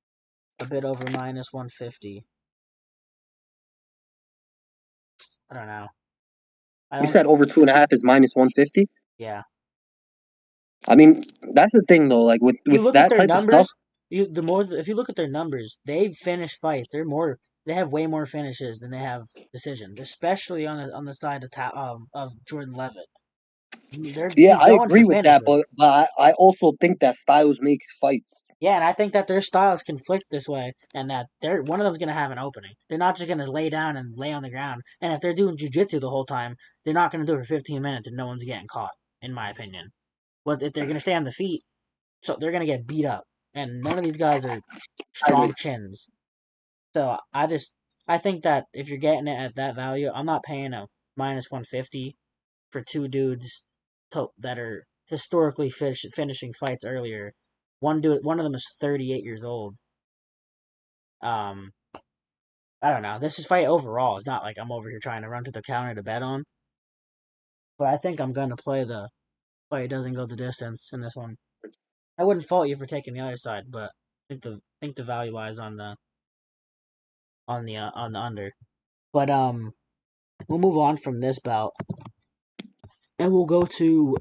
a bit over minus 150. I don't know. You said over 2.5 is minus 150. Yeah. I mean, that's the thing though. Like with You look at that their type of stuff. numbers. If you look at their numbers, they finish fights. They have way more finishes than they have decisions, especially on the side of Jordan Levitt. Yeah, He's I going agree for with that, finishes. but I also think that styles makes fights. Yeah, and I think that their styles conflict this way, and that one of them's gonna have an opening. They're not just gonna lay down and lay on the ground. And if they're doing jujitsu the whole time, they're not gonna do it for 15 minutes and no one's getting caught. In my opinion, but if they're gonna stay on the feet, so they're gonna get beat up. And none of these guys are strong chins. So I think that if you're getting it at that value, I'm not paying a minus 150 for two dudes that are historically finishing fights earlier. One of them is 38 years old. Um, I don't know. This is fight overall. It's not like I'm over here trying to run to the counter to bet on. But I think I'm gonna play the fight doesn't go the distance in this one. I wouldn't fault you for taking the other side, but I think the value lies on the under. But we'll move on from this bout, and we'll go to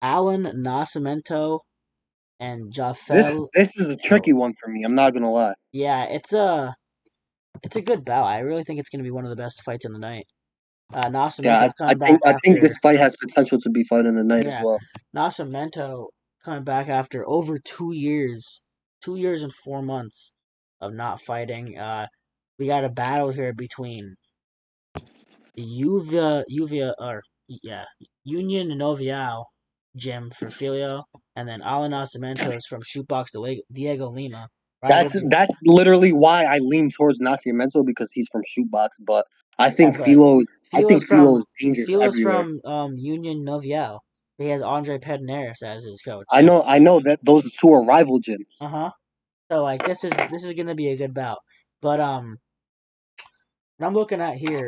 Alan Nascimento and Jafel. This is a tricky one for me. I'm not gonna lie. Yeah, it's a good bout. I really think it's gonna be one of the best fights in the night. Yeah, Nascimento's I coming think back I think after this fight has potential to be fight in the night as yeah, well. Nascimento coming back after over 2 years and 4 months of not fighting. We got a battle here between yeah, Union Novial gym for Filho, and then Alan Nascimento's from Shootbox Diego Lima. Rival. That's literally why I lean towards Nascimento because he's from Shootbox, but I Yeah, think but Philo's Philo is from dangerous everywhere. Union Novial. He has Andre Pedneris as his coach. I know that those two are rival gyms. Uh-huh. So like this is gonna be a good bout. But when I'm looking at here,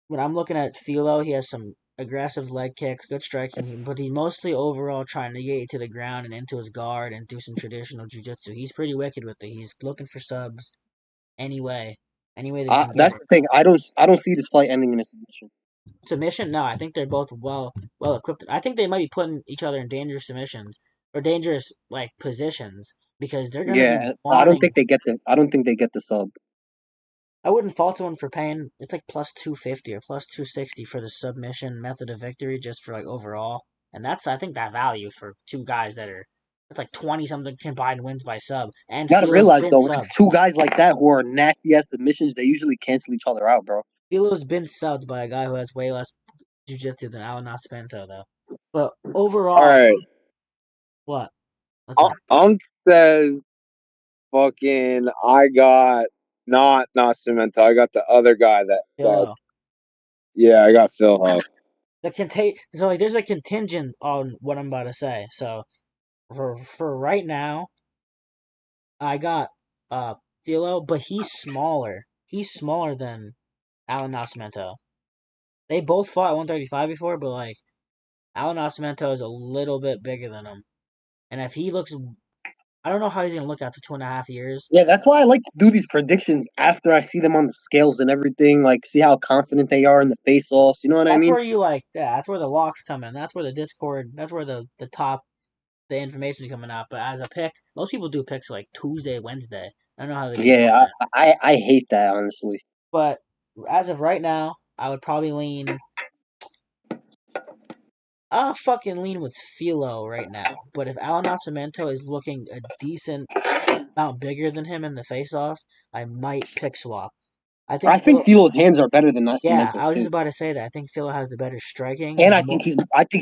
when I'm looking at Philo, he has some aggressive leg kicks, good striking, but he's mostly overall trying to get you to the ground and into his guard and do some traditional jiu-jitsu. He's pretty wicked with it. He's looking for subs anyway, any way they can get That's it. the thing. I don't see this fight ending in a submission. Submission? No, I think they're both well equipped. I think they might be putting each other in dangerous submissions or dangerous like positions because they're gonna be Yeah, wanting. I don't think they get the sub. I wouldn't fault someone for paying. It's like plus 250 or plus 260 for the submission method of victory, just for like overall, and that's I think that value for two guys that are. It's like 20 something combined wins by sub, and You gotta Philo's realize been though, when subbed. it's two guys like that who are nasty ass submissions, they usually cancel each other out, bro. Philo's been subbed by a guy who has way less jiu-jitsu than Alan Nascimento, though. But overall, right. what? What's up? Says fucking I got not Cemento. I got the other guy that Philo. yeah, I got Filho. So like there's a contingent on what I'm about to say. So for right now, I got Philo, but he's smaller. He's smaller than Alan Nascimento. They both fought at 135 before, but like Alan Nascimento is a little bit bigger than him. And if he looks, I don't know how he's gonna look after 2.5 years. Yeah, that's why I like to do these predictions after I see them on the scales and everything. Like, see how confident they are in the face-offs. You know what I That's mean? where that's where the locks come in. That's where the Discord. That's where the information is coming out. But as a pick, most people do picks like Tuesday, Wednesday. I don't know how they be doing Yeah, that. I hate that honestly. But as of right now, I would probably lean. I'll fucking lean with Philo right now. But if Alan Nascimento is looking a decent amount bigger than him in the face-offs, I might pick swap. I think I think Philo. Philo's hands are better than Yeah, Nascimento's I was just too, about to say that. I think Philo has the better striking. and I think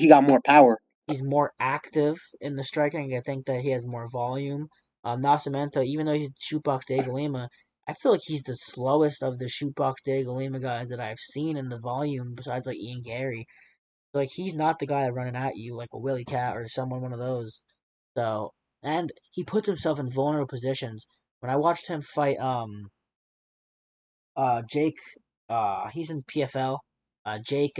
he got more power. He's more active in the striking. I think that he has more volume. Nascimento, even though he's shootbox de Lima, I feel like he's the slowest of the shootbox de Lima guys that I've seen in the volume. Besides like Ian Gary, like he's not the guy running at you like a Willie Cat or someone one of those. So and he puts himself in vulnerable positions. When I watched him fight Jake, he's in PFL. Jake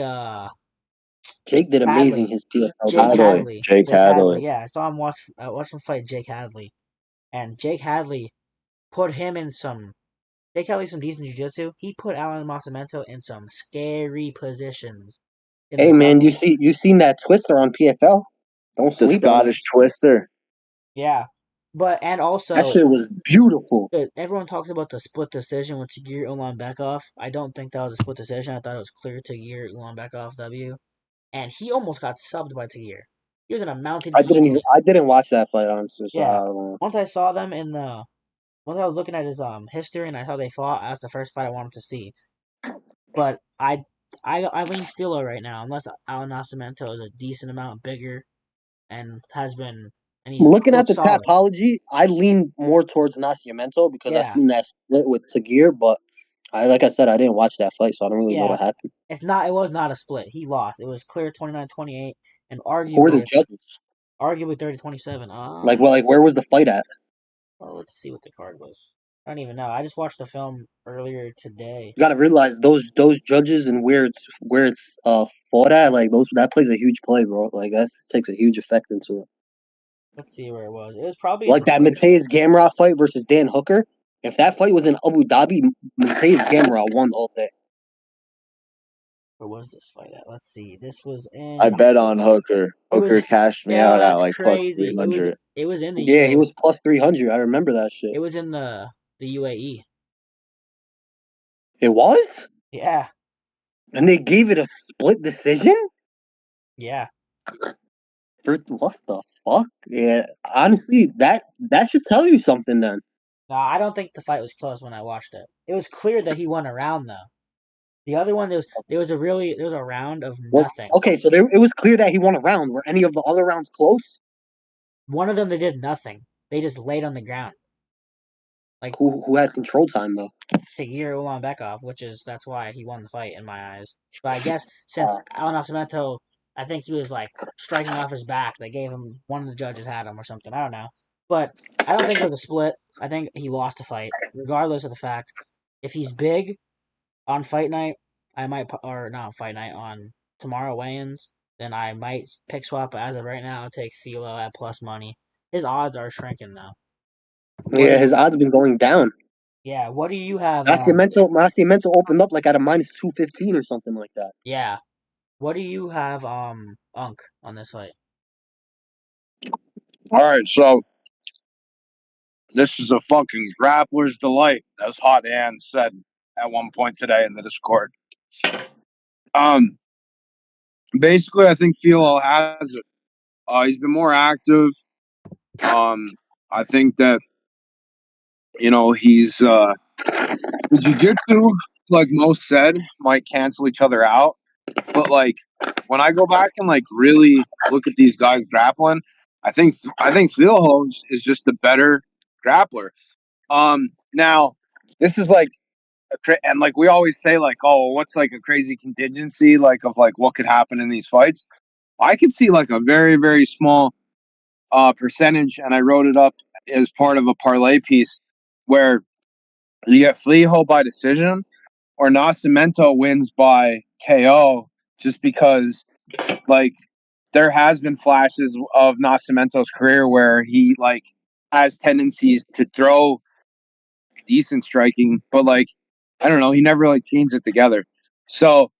Jake did amazing Hadley. his PFL Jake debut. Hadley. Hadley. Jake Hadley. Yeah, I saw him watch him fight Jake Hadley, and Jake Hadley put him in some. Jake Hadley's some decent jiu-jitsu. He put Alan Nascimento in some scary positions. Hey man, you seen that twister on PFL? Don't The sleep on it. Scottish Twister. Yeah, but and also That shit was beautiful. everyone talks about the split decision with Tagir Ulanbekov. I don't think that was a split decision. I thought it was clear Tagir Ulanbekov W, and he almost got subbed by Tagir. He was in a mounted. I didn't watch that fight honestly. So Yeah. I don't know. Once I saw them once I was looking at his history and I saw they fought, that's the first fight I wanted to see. But I lean Filho right now, unless Alan Nascimento is a decent amount bigger and has been. And he's Looking at the solid. Tapology, I lean more towards Nascimento because I Yeah. seen that split with Tagir, but like I said, I didn't watch that fight, so I don't really know what happened. It was not a split. He lost. It was clear 29-28 and Who were the arguably judges? 30-27. Where was the fight at? Well, let's see what the card was. I don't even know. I just watched the film earlier today. You gotta realize those judges and where it's fought at, like that plays a huge play, bro. Like that takes a huge effect into it. Let's see where it was. It was probably like that Mateus Gamrot fight versus Dan Hooker. If that fight was in Abu Dhabi, Mateus Gamrot won the whole day. Where was this fight at? Let's see. This was in. I bet on Hooker. Hooker cashed me out at like crazy. plus 300. It was in the UAE. He was plus 300. I remember that shit. It was in the UAE. It was? Yeah. And they gave it a split decision? Yeah. What the fuck? Yeah, honestly, that should tell you something then. No, I don't think the fight was close when I watched it. It was clear that he won a round though. The other one, there was a round of nothing. Okay, so it was clear that he won a round. Were any of the other rounds close? One of them, they did nothing. They just laid on the ground. Like who had control time though? Tagir Ulanbekov, that's why he won the fight in my eyes. But I guess since Alan Nascimento, I think he was like striking off his back. They gave him, one of the judges had him or something. I don't know, but I don't think it was a split. I think he lost the fight, regardless of the fact. If he's big on fight night, I might, or not fight night, on tomorrow weigh-ins, then I might pick swap. But as of right now, I'll take Filho at plus money. His odds are shrinking now. Yeah, his odds have been going down. Yeah, what do you have? Nascimento opened up like at a minus 215 or something like that. Yeah. What do you have, Unc, on this fight? All right, so this is a fucking grappler's delight, as Hot Hand said at one point today in the Discord. Basically, I think Filho has it. He's been more active. I think that he's the jiu-jitsu, like most said, might cancel each other out. But like when I go back and like really look at these guys grappling, I think Filho is just the better grappler. Now this is like and like we always say, like, oh, what's like a crazy contingency, like of like what could happen in these fights. I could see like a very, very small percentage, and I wrote it up as part of a parlay piece where you get Filho by decision or Nascimento wins by KO, just because like there has been flashes of Nascimento's career where he like has tendencies to throw decent striking, but like I don't know, he never like teams it together. So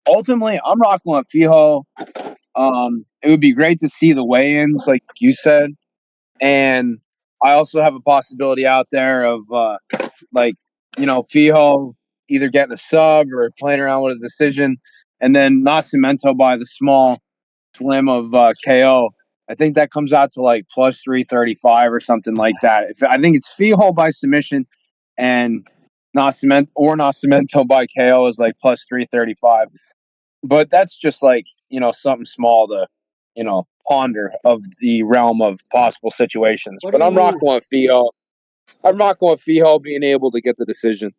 ultimately, I'm rocking with Filho. It would be great to see the weigh-ins, like you said, and I also have a possibility out there of Filho either getting a sub or playing around with a decision, and then Nascimento by the small slim of KO. I think that comes out to like plus 335 or something like that. I think it's Filho by submission, and Nascimento by KO is like plus 335. But that's just like, something small to, ponder of the realm of possible situations. But I'm rocking with Filho. I'm rocking with Filho being able to get the decision.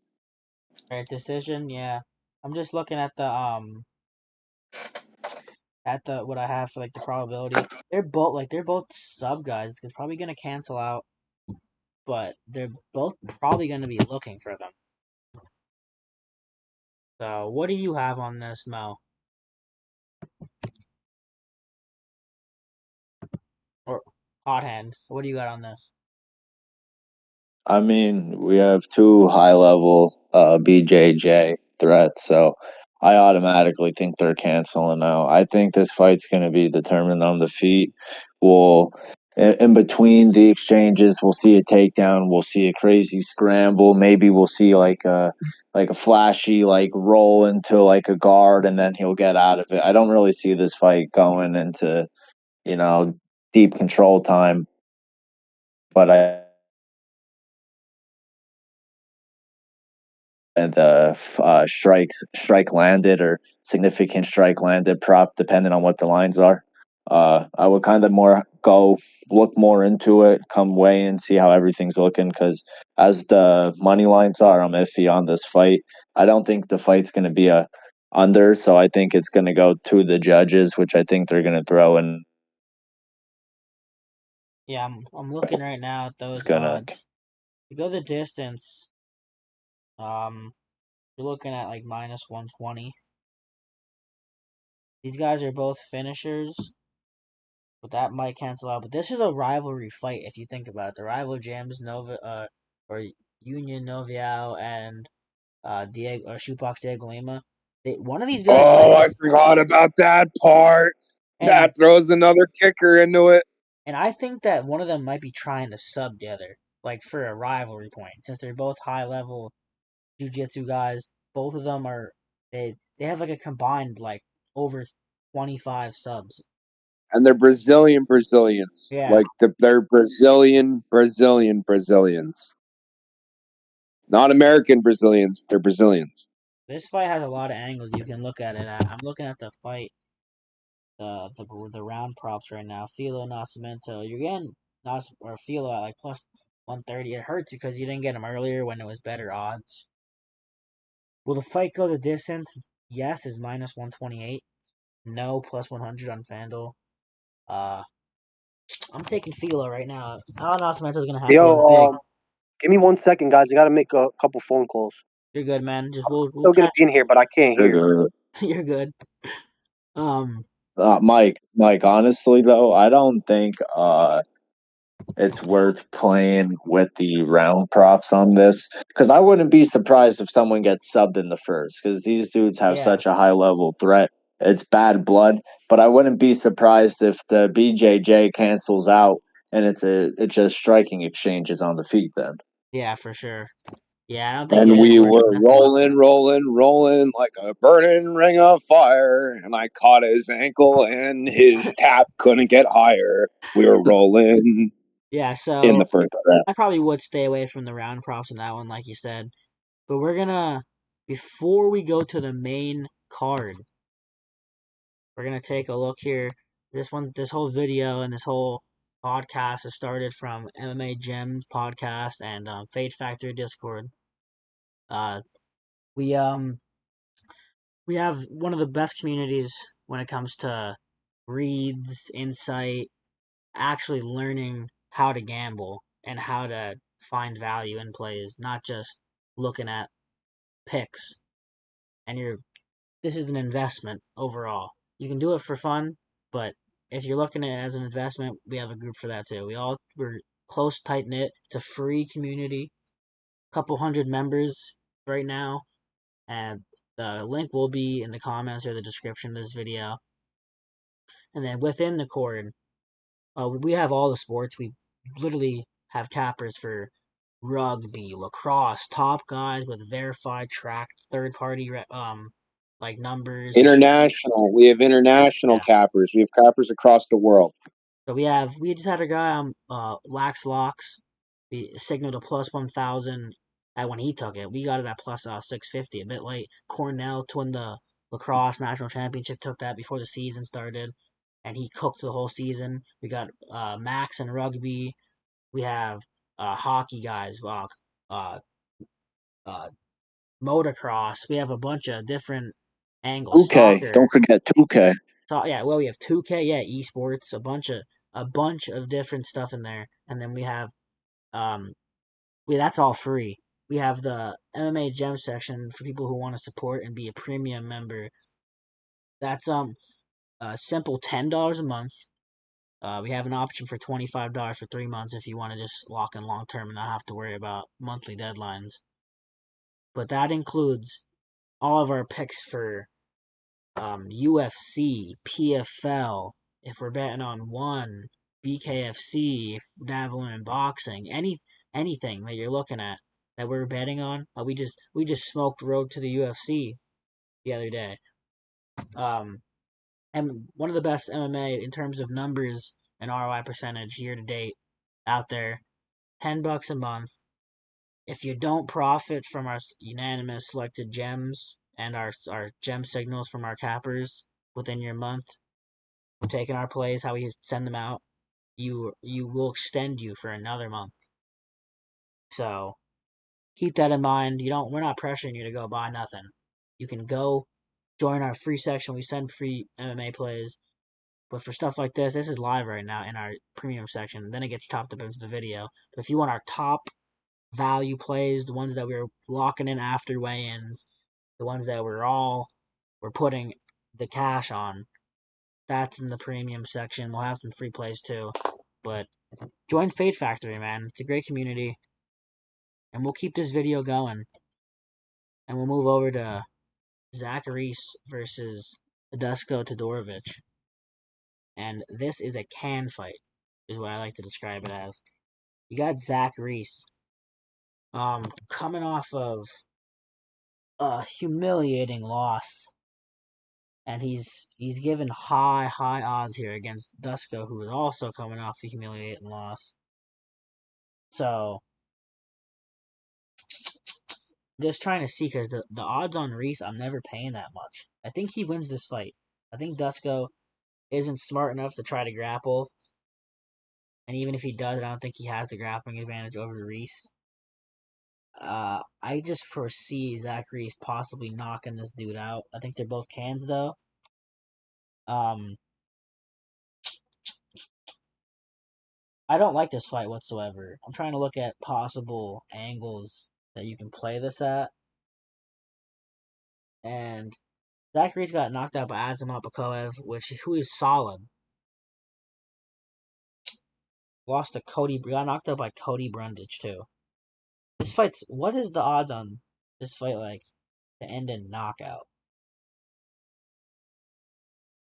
Right, decision, yeah. I'm just looking at the at the what I have for like the probability. They're both sub guys. It's probably gonna cancel out, but they're both probably gonna be looking for them. So what do you have on this, Mo? Or Hot Hand? What do you got on this? I mean, we have two high level BJJ threats, so I automatically think they're canceling out. I think this fight's going to be determined on the feet. We'll in between the exchanges, we'll see a takedown. We'll see a crazy scramble. Maybe we'll see like a flashy like roll into like a guard, and then he'll get out of it. I don't really see this fight going into deep control time, but the strike landed or significant strike landed prop, depending on what the lines are. I would kind of more go look more into it, come weigh and see how everything's looking. Because as the money lines are, I'm iffy on this fight. I don't think the fight's going to be a under, so I think it's going to go to the judges, which I think they're going to throw in. Yeah, I'm looking right now at those Gonna odds. To go the distance, you're looking at like minus 120. These guys are both finishers, but that might cancel out. But this is a rivalry fight if you think about it. The rival gyms, or Union Noviao and Diego or Shootbox Diego Lima. One of these guys Oh, I forgot about that part. That throws another kicker into it. And I think that one of them might be trying to sub the other, like for a rivalry point, since they're both high level jiu-jitsu guys. Both of them are they have like a combined like over 25 subs. And they're Brazilians. Yeah. Like they're Brazilians. Not American Brazilians. They're Brazilians. This fight has a lot of angles you can look at it at. I'm looking at the fight, the round props right now. Filho Nascimento. You're getting Filho at like plus 130. It hurts because you didn't get him earlier when it was better odds. Will the fight go the distance? Yes is minus 128. No plus 100 on FanDuel. Uh, I'm taking Filho right now. Nascimento's gonna have to go big. Give me 1 second, guys. I gotta make a couple phone calls. You're good, man. Just we'll Still gonna catch. be in here, but I can't hear. You're good. Mike, honestly though, I don't think it's worth playing with the round props on this, because I wouldn't be surprised if someone gets subbed in the first, because these dudes have such a high level threat. It's bad blood, but I wouldn't be surprised if the BJJ cancels out and it's just striking exchanges on the feet then. Yeah, for sure. Yeah, I don't think And it is we worth were messing rolling like a burning ring of fire. And I caught his ankle and his tap couldn't get higher. We were rolling Yeah, so in the first round. I probably would stay away from the round props in that one, like you said. But we're gonna before we go to the main card, we're gonna take a look here. This whole video and this whole podcast is started from MMA Gem Podcast and Fade Factory Discord. Uh, we we have one of the best communities when it comes to reads, insight, actually learning how to gamble and how to find value in plays, not just looking at picks. And this is an investment overall. You can do it for fun, but if you're looking at it as an investment, we have a group for that too. We're close, tight knit. It's a free community, couple hundred members right now, and the link will be in the comments or the description of this video. And then within the cord, we have all the sports. We literally have cappers for rugby, lacrosse, top guys with verified tracked third party like numbers. International. We have international cappers. We have cappers across the world. So we just had a guy on Lax Locks. We signaled a plus 1,000 at when he took it. We got it at plus 650, a bit late. Cornell to win the lacrosse national championship took that before the season started, and he cooked the whole season. We got Max in rugby. We have hockey guys, motocross. We have a bunch of different angles. Okay, Soccer. don't forget 2K. So yeah, well we have 2K, yeah, esports, a bunch of different stuff in there, and then we have that's all free. We have the MMA Gem section for people who want to support and be a premium member. That's a simple $10 a month. We have an option for $25 for 3 months if you want to just lock in long term and not have to worry about monthly deadlines. But that includes all of our picks for UFC, PFL, if we're betting on one, BKFC, if dabbling in boxing, anything that you're looking at that we're betting on. We just smoked Road to the UFC the other day. And one of the best MMA in terms of numbers and ROI percentage year to date out there. $10 a month. If you don't profit from our unanimous selected gems and our gem signals from our cappers within your month, taking our plays, how we send them out, you will extend you for another month. So keep that in mind. We're not pressuring you to go buy nothing. You can go join our free section. We send free MMA plays. But for stuff like this is live right now in our premium section. Then it gets chopped up into the video. But if you want our top value plays, the ones that we're locking in after weigh-ins, the ones that we're putting the cash on, that's in the premium section. We'll have some free plays too. But join Fade Factory, man. It's a great community. And we'll keep this video going. And we'll move over to Reese versus Todorović. And this is a can fight, is what I like to describe it as. You got Reese, coming off of a humiliating loss, and he's given high odds here against Dusko, who is also coming off a humiliating loss. So just trying to see, because the odds on Reese, I'm never paying that much. I think he wins this fight. I think Dusko isn't smart enough to try to grapple, and even if he does, I don't think he has the grappling advantage over Reese. I just foresee Reese possibly knocking this dude out. I think they're both cans, though. I don't like this fight whatsoever. I'm trying to look at possible angles that you can play this at. And Reese got knocked out by Azamat Bakoev, who is solid. Got knocked out by Cody Brundage, too. What is the odds on this fight like to end in knockout?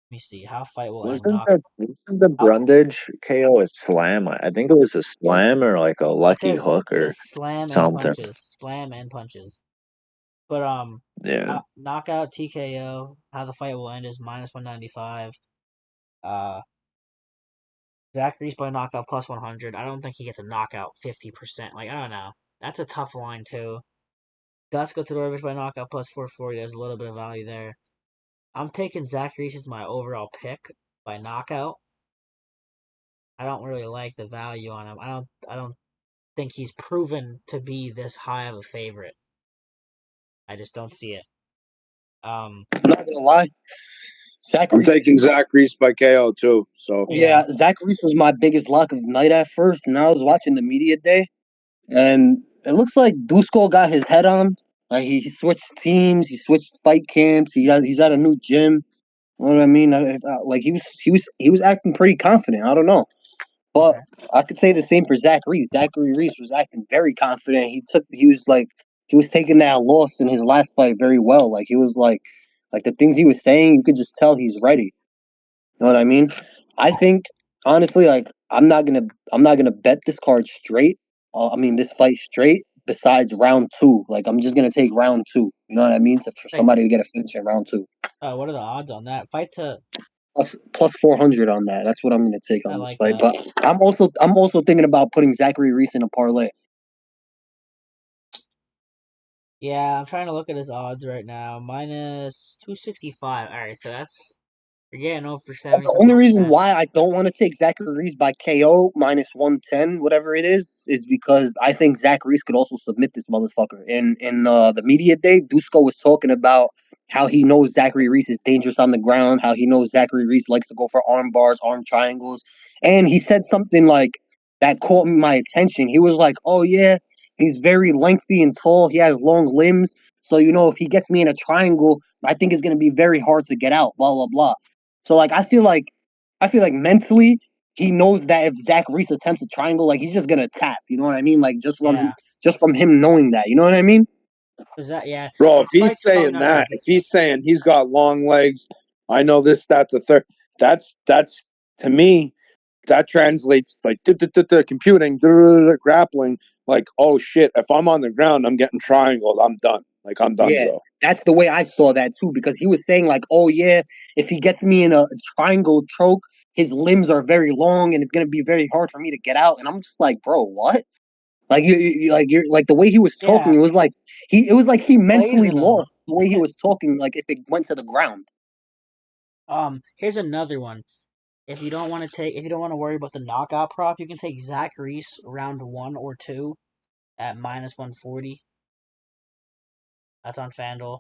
Let me see. How fight will end knockout? Wasn't the Brundage KO a slam? I think it was a slam or like a lucky hook It or says slam and something. punches. Slam and punches. But Yeah. knockout TKO. How the fight will end is -195. Reese by knockout +100. I don't think he gets a knockout 50%. Like, I don't know. That's a tough line too. Dusko Todorović by knockout +440. There's a little bit of value there. I'm taking Reese as my overall pick by knockout. I don't really like the value on him. I don't think he's proven to be this high of a favorite. I just don't see it. I'm not gonna lie. I'm taking Reese by KO too. So yeah, Reese was my biggest lock of the night at first, and I was watching the media day, and it looks like Dusko got his head on. Like he switched teams, he switched fight camps. He's at a new gym. You know what I mean? Like he was acting pretty confident. I don't know, but I could say the same for Reese. Reese was acting very confident. He was taking that loss in his last fight very well. Like he was like the things he was saying, you could just tell he's ready. You know what I mean? I think honestly, like I'm not gonna bet this card straight. This fight straight. Besides round 2, like I'm just gonna take round 2. You know what I mean? For somebody to get a finish in round 2. What are the odds on that fight? Plus 400 on that. That's what I'm gonna take on this fight. That. But I'm also thinking about putting Reese in a parlay. Yeah, I'm trying to look at his odds right now. -265. All right, so You're getting over The only reason 77%. why I don't want to take Zachary Reese by KO minus 110, whatever it is because I think Zach Reese could also submit this motherfucker. In the media day, Dusko was talking about how he knows Zachary Reese is dangerous on the ground, how he knows Zachary Reese likes to go for arm bars, arm triangles, and he said something like that caught my attention. He was like, "Oh yeah, he's very lengthy and tall. He has long limbs, so if he gets me in a triangle, I think it's gonna be very hard to get out." Blah blah blah. So like I feel like mentally he knows that if Zach Reese attempts a triangle, like he's just gonna tap. You know what I mean? Like just from him knowing that. You know what I mean? Yeah. Bro, if This he's fight's probably saying not that, gonna. if he's saying he's got long legs, I know this, that, the third, that's to me, that translates like computing, grappling. Like, oh shit, if I'm on the ground, I'm getting triangled. I'm done. Like, I'm done, Yeah, bro. that's the way I saw that too. Because he was saying like, "Oh yeah, if he gets me in a triangle choke, his limbs are very long, and it's gonna be very hard for me to get out." And I'm just like, "Bro, what?" Like you're like the way he was talking, Yeah, it was like he mentally blazing him. lost the way he was talking. Like if it went to the ground. Here's another one. If you don't want to worry about the knockout prop, you can take Zach Reese round 1 or 2 at minus 140. That's on FanDuel.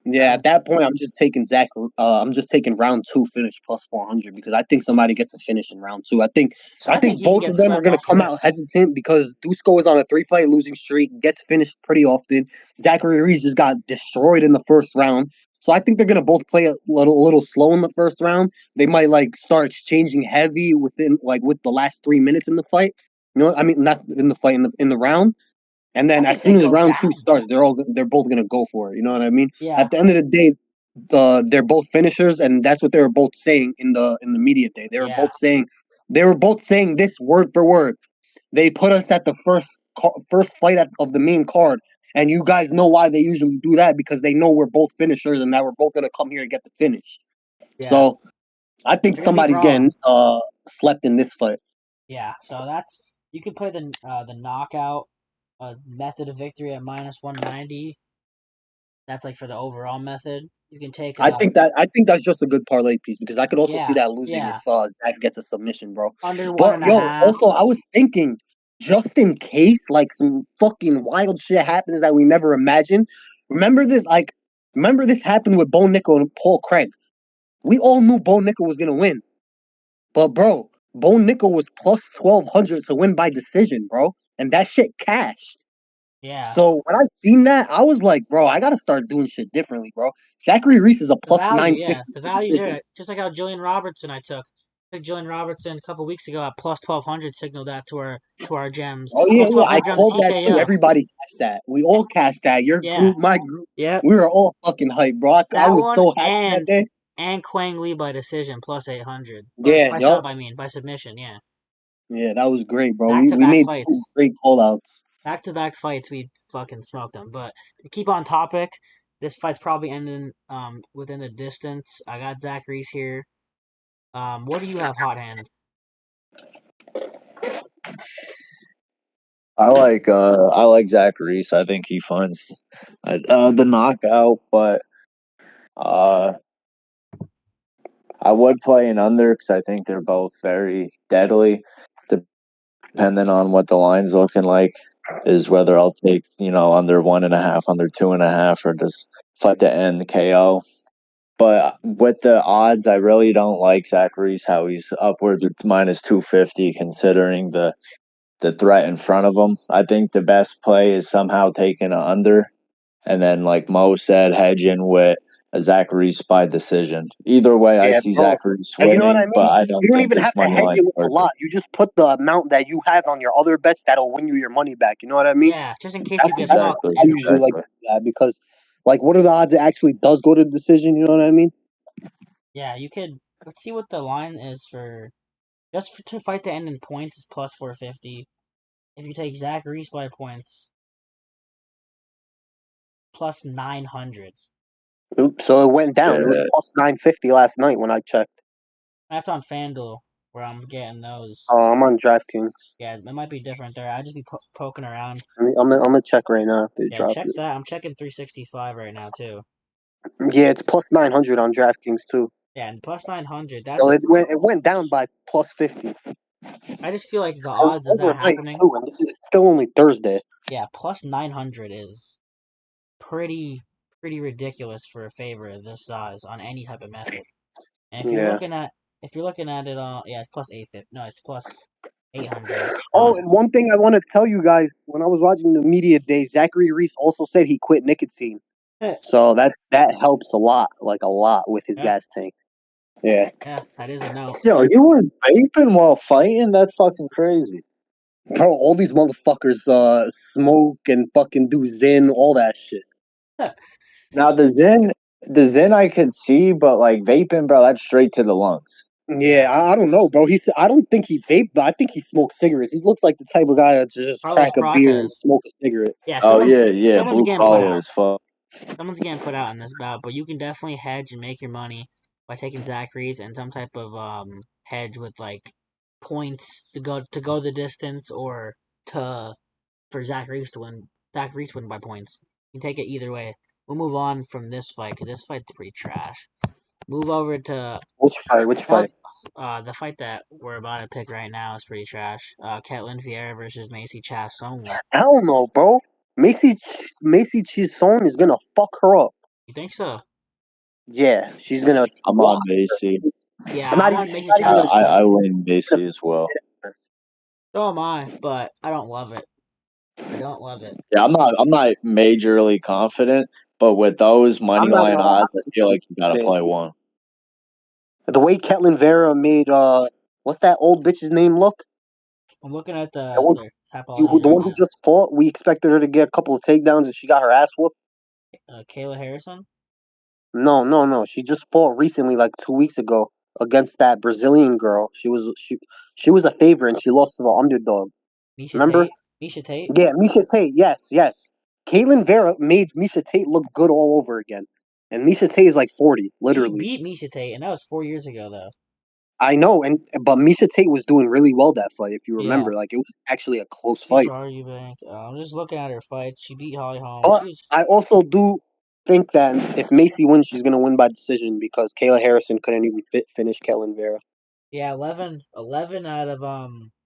Yeah, at that point, I'm just taking Zach. I'm just taking round 2 finish plus 400 because I think somebody gets a finish in round 2. So I I think think he can both get of them are swept going to off the come rip. out hesitant because Dusko is on a 3-fight losing streak, gets finished pretty often. Zachary Reese just got destroyed in the first round, so I think they're going to both play a little slow in the first round. They might like start exchanging heavy with the last 3 minutes in the fight. I mean, not in the fight in the round. And I then as think they soon as go round 2 down. starts, they're both gonna go for it. You know what I mean? Yeah, At the end of the day, they're both finishers, and that's what they were both saying in the media day. yeah, They were both saying this word for word. They put us at the first fight of the main card, and you guys know why they usually do that because they know we're both finishers and that we're both gonna come here to get the finish. yeah. So I think You're gonna be somebody's wrong. getting slept in this fight. Yeah, so you can play the knockout method of victory at minus 190. That's like for the overall method. You can take I think that's just a good parlay piece because I could also see yeah, that losing if yeah, Zach gets a submission, bro. under one But and a yo, half. also I was thinking, just in case like some fucking wild shit happens that we never imagined. Remember this? Remember this happened with Bo Nickel and Paul Craig. We all knew Bo Nickel was gonna win, but bro, Bo Nickel was plus 1,200 to win by decision, bro, and that shit cashed. Yeah, So when I seen that, I was like, bro, I gotta start doing shit differently, bro. Zachary Reese is a the plus value. Yeah, 950 the for value's decision. there. Just like how Julian Robertson I took Julian Robertson a couple weeks ago at plus 1,200. Signaled that to our gems. Oh yeah, Plus yeah. I 1,200 on the called that too. TKO. Everybody cashed that. We all cashed that. Your Yeah, group, my group. yep. We were all fucking hyped, bro. I That was one so happy that day. and Quang Lee by decision plus 800 or Yeah, by yup. sub. I mean by submission. Yeah, Yeah, that was great, bro. back to We back made two fights. great call outs. Back to back fights. We fucking smoked them. But to keep on topic, this fight's probably ending within the distance. I got Zach Reese here. What do you have, hot hand? I like Zach Reese. I think he finds the knockout, but uh, I would play an under because I think they're both very deadly. Depending on what the line's looking like, is whether I'll take under 1.5, under 2.5, or just fight to end the KO. But with the odds, I really don't like Zach Reese, how he's upwards of minus 250 considering the threat in front of him. I think the best play is somehow taking an under, and then like Mo said, hedging with a Zach Reese by decision. Either way, I Yeah, see bro. Zach Reese And you know what I winning, but mean? I don't You don't think even his have to money hedge line's it with a worth it. lot. You just put the amount that you have on your other bets that'll win you your money back. You know what I mean? Yeah, just in case you That's get that's fucked. Exactly, I usually like to exactly. do that because, like, what are the odds it actually does go to the decision? You know what I mean? Yeah, you could. Let's see what the line is for to fight the end in points is plus 450. If you take Zach Reese by points, plus 900. Oops, so it went down. It was Yeah. plus 950 last night when I checked. That's on FanDuel where I'm getting those. I'm on DraftKings. Yeah, it might be different there. I just be poking around. I'm gonna check right now if they Yeah, dropped check it. that. I'm checking 365 right now too. Yeah, it's plus 900 on DraftKings too. Yeah, and plus 900. That's So it went down by plus 50 I just feel like the odds of that overnight happening. too, and this is still only Thursday. Yeah, plus 900 is pretty ridiculous for a favor of this size on any type of method. And if you're Yeah. looking at it on, yeah, it's plus 850. No, it's plus 800. Oh, and one thing I want to tell you guys, when I was watching the media day, Zachary Reese also said he quit nicotine. So that helps a lot with his Yeah. gas tank. Yeah. Yeah, that is a no. Yo, you were vaping while fighting? That's fucking crazy. Bro, all these motherfuckers smoke and fucking do Zyn, all that shit. Now the Zen I could see, but like vaping, bro, that's straight to the lungs. Yeah, I don't know, bro. I don't think he vaped, but I think he smokes cigarettes. He looks like the type of guy that just Carlos crack a beer and Prates. smoke a cigarette. Yeah, Oh someone's yeah, blue getting put collar out. as fuck. Someone's getting put out in this bout, but you can definitely hedge and make your money by taking Zachary's and some type of hedge with like points to go the distance or to for Zachary's to win. Zachary's win by points. You can take it either way. We'll move on from this fight because this fight's pretty trash. Move over to Which fight? the fight that we're about to pick right now is pretty trash. Ketlin Vieira versus Macy Chiasson. Hell no, bro. Macy Chiasson is gonna fuck her up. You think so? Yeah, she's gonna. I'm on Macy. Yeah, I'm on Macy Chiasson. I win Macy as well. So am I, but I don't love it. Yeah, I'm not majorly confident, but with those money line odds, I feel like you gotta play one. The way Ketlin Vieira made what's that old bitch's name look? I'm looking at the one who just fought. We expected her to get a couple of takedowns, and she got her ass whooped. Kayla Harrison. No. She just fought recently, like 2 weeks ago, against that Brazilian girl. She was a favorite, and she lost to the underdog. Remember? Miesha Tate? Yeah, Miesha Tate. Yes. Caitlin Vera made Miesha Tate look good all over again. And Miesha Tate is like 40, literally. She beat Miesha Tate, and that was 4 years ago, though. I know, but Miesha Tate was doing really well that fight, if you remember. Like, it was actually a close fight. I'm just looking at her fights. She beat Holly Holm. But I also do think that if Macy wins, she's going to win by decision because Kayla Harrison couldn't even finish Ketlin Vera. Yeah, 11 out of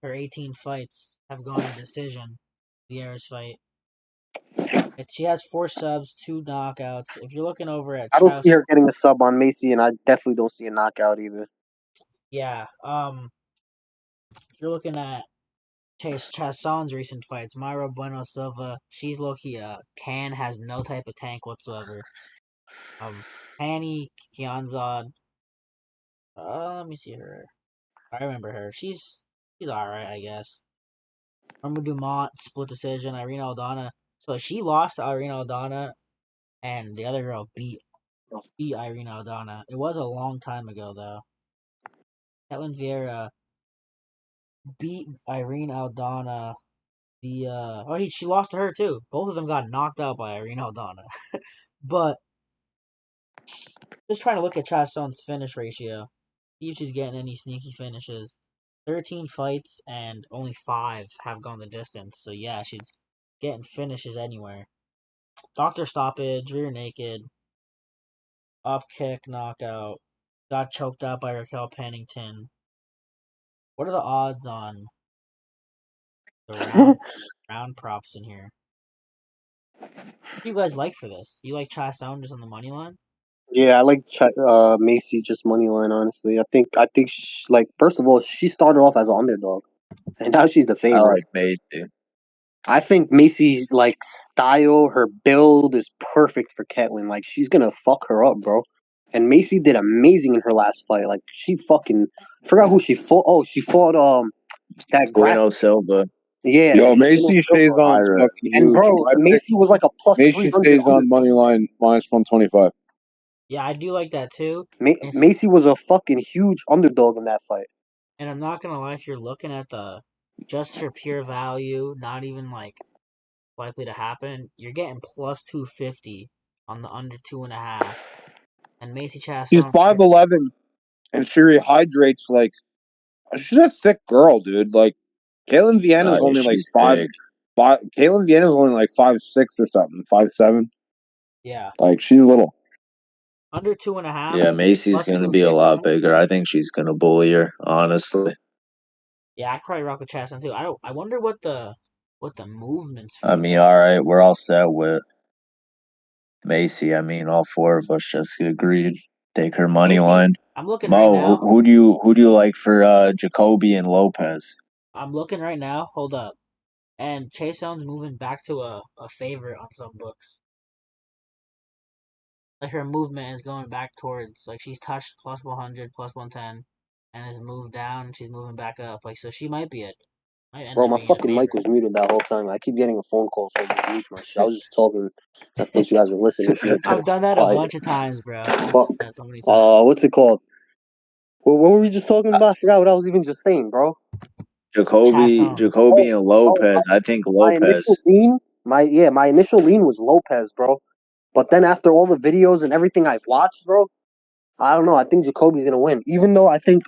her 18 fights have gone to decision. Vieira's fight. She has 4 subs, 2 knockouts. If you're looking over at I don't see her getting a sub on Macy, and I definitely don't see a knockout either. Yeah, if you're looking at Chiasson's recent fights, Mayra Bueno Silva, she's low-key has no type of tank whatsoever. Hanny Kianzad, let me see her. I remember her. She's alright, I guess. Norma Dumont, split decision. Irina Aldana. So she lost to Irina Aldana, and the other girl beat Irina Aldana. It was a long time ago, though. Ketlin Vieira beat Irina Aldana. She lost to her too. Both of them got knocked out by Irina Aldana. But just trying to look at Chiasson's finish ratio. See if she's getting any sneaky finishes. 13 fights and only 5 have gone the distance. So yeah, she's getting finishes anywhere. Doctor stoppage, rear naked, up kick, knockout. Got choked out by Raquel Pennington. What are the odds on the round props in here? What do you guys like for this? You like Chiasson just on the money line? Yeah, I like Macy just money line. Honestly, I think first of all, she started off as an underdog, and now she's the favorite. I like Macy. I think Macy's style, her build is perfect for Ketlin. Like, she's gonna fuck her up, bro. And Macy did amazing in her last fight. Like, she fucking forgot who she fought. Oh, she fought that Bueno Silva. Yeah. Yo, Macy stays on fucking and huge. bro, Macy was like a plus Macy 300. stays on money line minus 125. Yeah, I do like that too. Macy was a fucking huge underdog in that fight. And I'm not gonna lie, if you're looking at just for pure value, not even likely to happen, you're getting plus 250 on the under 2.5. And Macy Chiasson. She's 5'11", and she rehydrates she's a thick girl, dude. Like, Kaylin Vienna's only five. Kaylin Vienna's only 5'6" or something, 5'7". Yeah. Like, she's little. Under 2.5. Yeah, Macy's plus going to be a 250. lot bigger. I think she's going to bully her, honestly. Yeah, I probably rock with Chiasson too. I wonder what the movements. I mean, all right, we're all set with Macy. I mean, all four of us just agreed. Take her money Macy, line. I'm looking right Mo, now. who do you like for Jacoby and Lopes? I'm looking right now. Hold up. And Chiasson's moving back to a favorite on some books. Like her movement is going back towards, like, she's touched plus 100, plus 110, and has moved down. She's moving back up. Like, so she might end Bro, up my being a fucking mic favorite. was muted that whole time. I keep getting a phone call, so I just mute my shit. I was just talking. I thought you guys were listening to me. I've done that a Quiet. bunch of times, bro. I've Fuck. done that so many times. What's it called? What were we just talking about? I forgot what I was even just saying, bro. Chiasson. Jacoby Oh, and oh, Lopes. I think my initial Lopes. lean, my initial lean was Lopez, bro. But then after all the videos and everything I've watched, bro, I don't know. I think Jacoby's gonna win, even though I think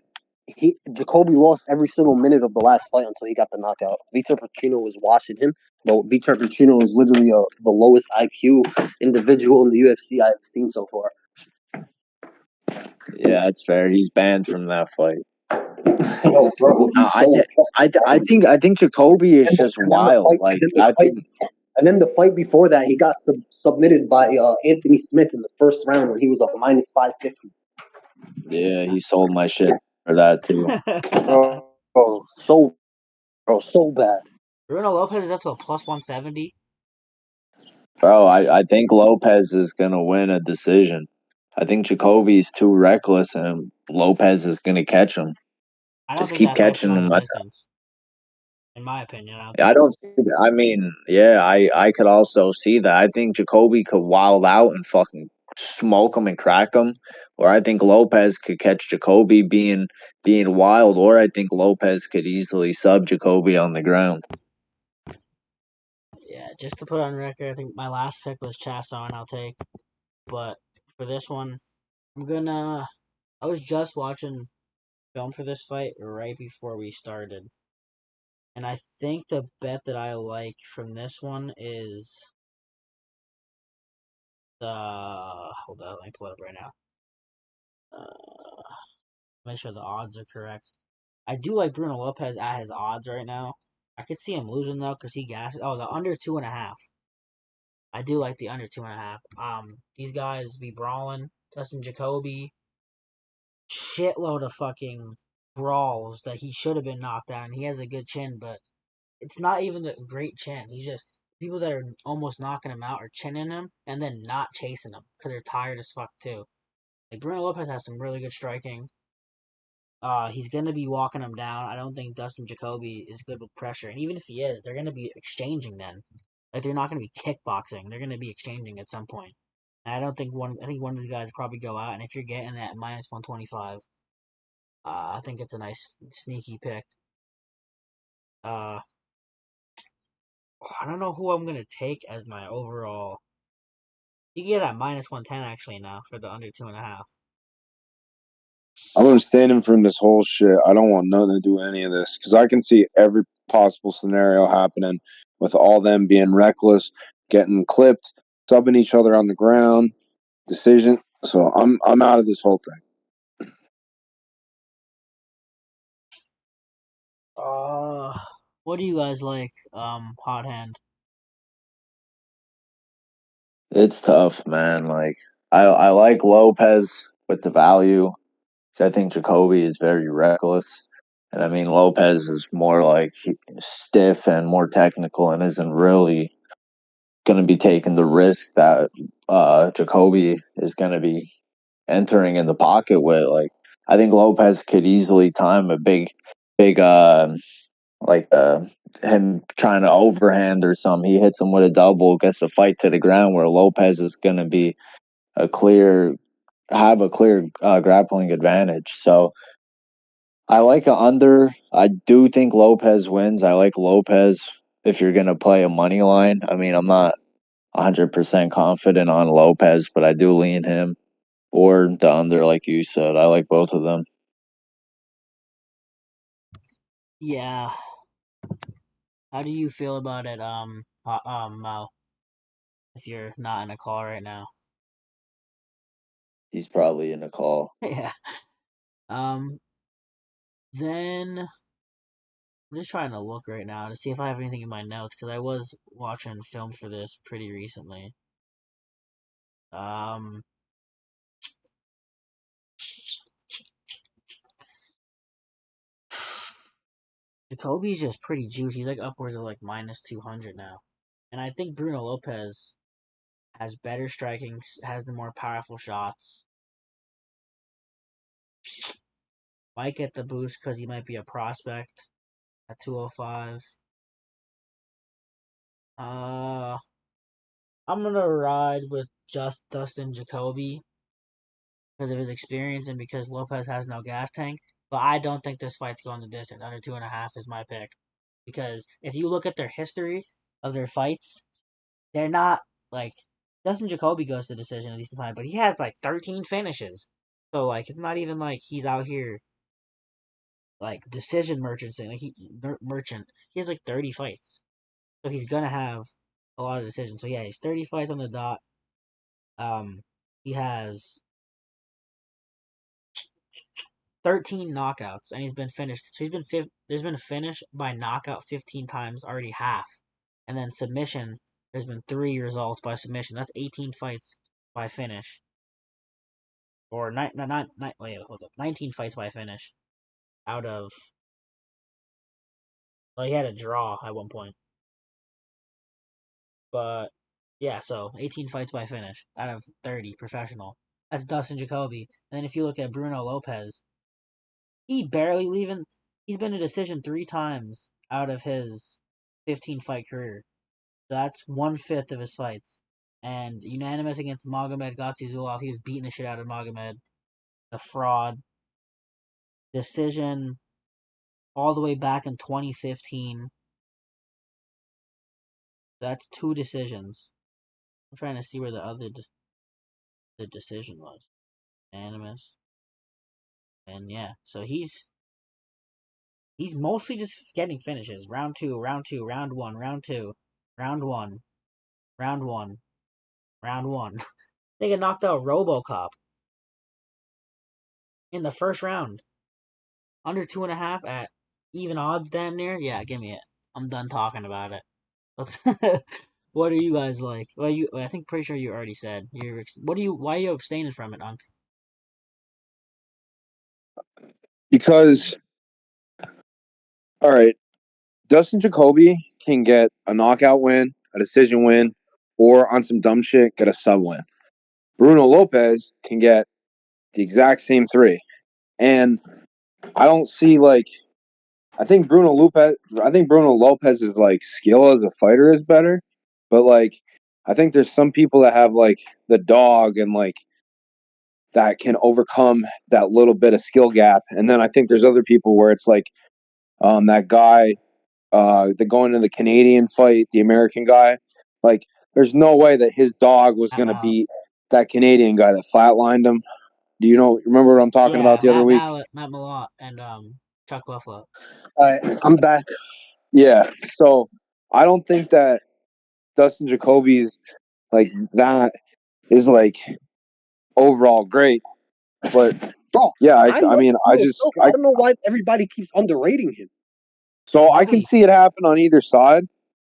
Jacoby lost every single minute of the last fight until he got the knockout. Vitor Petrino was watching him, though Vitor Petrino is literally the lowest IQ individual in the UFC I've seen so far. Yeah, that's fair. He's banned from that fight. Yo, bro, he's so I think Jacoby is just and then the wild. fight, Like I think and then the fight before that, he got submitted by Anthony Smith in the first round when he was up minus 550. yeah, he sold my shit for that too. Bro, so bad. Bruno Lopez is up to a plus 170. Bro, I think Lopez is gonna win a decision. I think Jacoby's too reckless and Lopez is gonna catch him. I don't Just think keep that fight's catching going him. the distance. In my opinion, I don't I think. don't see that. I mean, yeah, I could also see that. I think Jacoby could wild out and fucking smoke him and crack him, or I think Lopez could catch Jacoby being wild, or I think Lopez could easily sub Jacoby on the ground. Yeah, just to put on record, I think my last pick was Chiasson. I'll take, but for this one, I'm gonna. I was just watching film for this fight right before we started, and I think the bet that I like from this one is the. Hold on, let me pull it up right now. Make sure the odds are correct. I do like Bruno Lopez at his odds right now. I could see him losing though because he gasses. Oh, the under 2.5. I do like the under 2.5. These guys be brawling. Dustin Jacoby, shitload of fucking brawls that he should have been knocked out. And he has a good chin, but it's not even a great chin. He's just people that are almost knocking him out are chinning him and then not chasing him because they're tired as fuck too. Like Bruno Lopez has some really good striking. He's gonna be walking him down. I don't think Dustin Jacoby is good with pressure, and even if he is, they're gonna be exchanging then. Like they're not gonna be kickboxing. They're gonna be exchanging at some point. And I don't think one. I think one of these guys probably go out, and if you're getting that minus 125, I think it's a nice sneaky pick. Uh, I don't know who I'm gonna take as my overall. You can get at minus 110 actually now for the under 2.5. I'm abstaining from this whole shit. I don't want nothing to do with any of this because I can see every possible scenario happening with all them being reckless, getting clipped, subbing each other on the ground, decision. So I'm out of this whole thing. What do you guys like? Hot hand. It's tough, man. Like I like Lopez with the value. I think Jacoby is very reckless. And I mean, Lopez is more like stiff and more technical and isn't really going to be taking the risk that Jacoby is going to be entering in the pocket with. Like, I think Lopez could easily time a big, like him trying to overhand or something. He hits him with a double, gets the fight to the ground where Lopez is going to be a clear have a clear grappling advantage. So I like a under. I do think Lopez wins. I like Lopez if you're gonna play a money line. I mean, I'm not 100% confident on Lopez, but I do lean him or the under, like you said. I like both of them. Yeah. How do you feel about it, Mo? If you're not in a call right now. he's probably in a call. Yeah. Then I'm just trying to look right now to see if I have anything in my notes because I was watching film for this pretty recently. Jacoby's just pretty juicy. He's like upwards of like minus 200 now. And I think Bruno Lopes has better striking, has the more powerful shots. Might get the boost because he might be a prospect at 205. I'm gonna ride with just Dustin Jacoby because of his experience and because Lopes has no gas tank. But I don't think this fight's going the distance. Under 2.5 is my pick. Because if you look at their history of their fights, they're not like Dustin Jacoby goes to decision at least a time, but he has like 13 finishes. So like it's not even like he's out here like decision merchant thing. Like merchant. He has like 30 fights. So he's gonna have a lot of decisions. So yeah, he's 30 fights on the dot. He has 13 knockouts, and he's been finished. So there's been a finish by knockout 15 times, already half, and then submission. There's been 3 results by submission. That's 18 fights by finish, or wait, hold up, 19 fights by finish, out of. Well, he had a draw at one point, but yeah, so 18 fights by finish out of 30 professional. That's Dustin Jacoby. And then if you look at Bruno Lopes, he barely even. He's been a decision 3 times out of his 15 fight career. So that's 1/5 of his fights. And unanimous against Magomed Gadzhizulov. He was beating the shit out of Magomed. A fraud. Decision all the way back in 2015. That's 2 decisions. I'm trying to see where the decision was. Unanimous. And yeah, so he's mostly just getting finishes. Round 2, round 2, round 1, round 2, round 1, round 1, round 1. They get knocked out RoboCop in the first round. Under 2.5 at even odds, damn near. Yeah, give me it. I'm done talking about it. Let's. What are you guys like? Well, I think pretty sure you already said. Why are you abstaining from it, Unc? Because, all right, Dustin Jacoby can get a knockout win, a decision win, or on some dumb shit, get a sub win. Bruno Lopes can get the exact same 3. And I don't see like I think Bruno Lopez's like skill as a fighter is better, but like I think there's some people that have like the dog and like that can overcome that little bit of skill gap. And then I think there's other people where it's like that guy that going to the Canadian fight, the American guy, like there's no way that his dog was going to beat that Canadian guy that flatlined him. Do you remember what I'm talking about the other week? Matt Malott and Chuck Buffalo. I'm back. Yeah, so I don't think that Dustin Jacoby's like that is like overall great, but Bro, yeah, I don't know why everybody keeps underrating him. So I can see it happen on either side.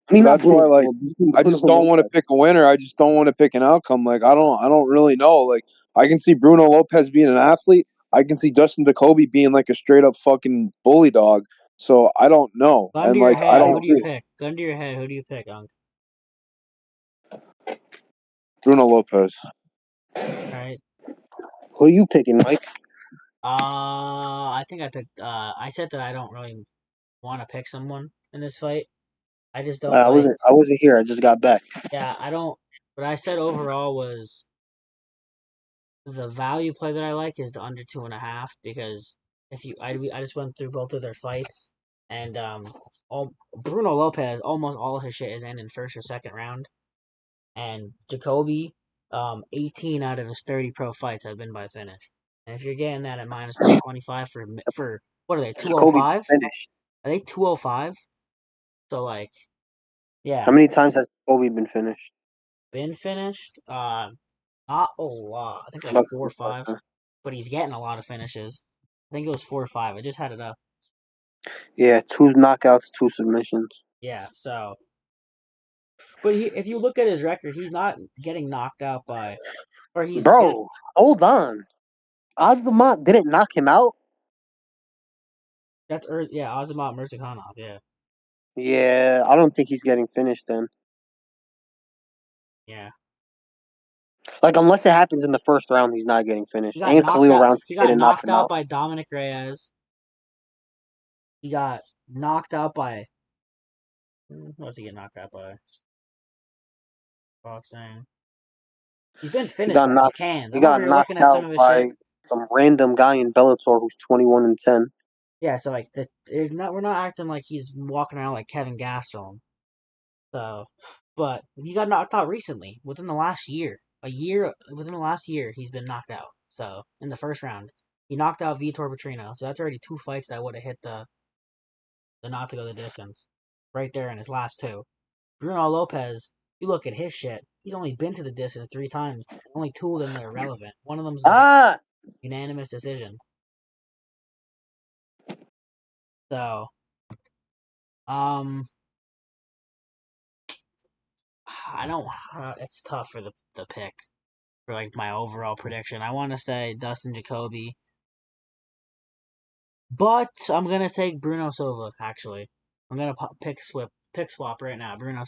I mean, that's why, like, I just don't want to pick a winner. I just don't want to pick an outcome. Like, I don't really know. Like, I can see Bruno Lopes being an athlete. I can see Dustin Jacoby being like a straight up fucking bully dog. So I don't know. Gun to your head, who do you pick? Gun to your head, who do you pick, Unc? Bruno Lopes. Right. Who are you picking, Mike? I think I picked. I said that I don't really want to pick someone in this fight. I just don't. I wasn't here. I just got back. Yeah, I don't. What I said overall was the value play that I like is the under 2.5 because I just went through both of their fights and Bruno Lopes almost all of his shit is in first or second round, and Jacoby 18 out of his 30 pro fights have been by finish. And if you're getting that at minus 125 for what are they 205? Are they 205? So like, yeah. How many times has Jacoby been finished? Been finished? Not Not a lot. I think like 4 or 5. But he's getting a lot of finishes. I think it was 4 or 5. I just had it up. Yeah, 2 knockouts, 2 submissions. Yeah, so. But if you look at his record, he's not getting knocked out by. Or he's. Bro, hold on. Azamat didn't knock him out? That's Azamat Murzakanov, yeah. Yeah, I don't think he's getting finished then. Yeah. Like, unless it happens in the first round, he's not getting finished. He got And Khalil Rounds he got didn't knock knocked him out out. by Dominic Reyes. He got knocked out by. What does he get knocked out by? Boxing. He's been finished by some cans. He got knocked out by some random guy in Bellator who's 21-10. Yeah, so like we're not acting like he's walking around like Kevin Gastelum. So, but he got knocked out recently, within the last year. Within the last year, he's been knocked out. So in the first round, he knocked out Vitor Petrino. So that's already 2 fights that would have hit the not to go the distance, right there in his last 2. Bruno Lopez, you look at his shit. He's only been to the distance 3 times. Only 2 of them are irrelevant. One of them's like unanimous decision. So, I don't. It's tough for the pick for like my overall prediction. I want to say Dustin Jacoby, but I'm gonna take Bruno Silva. Actually, I'm gonna pick swap right now. Bruno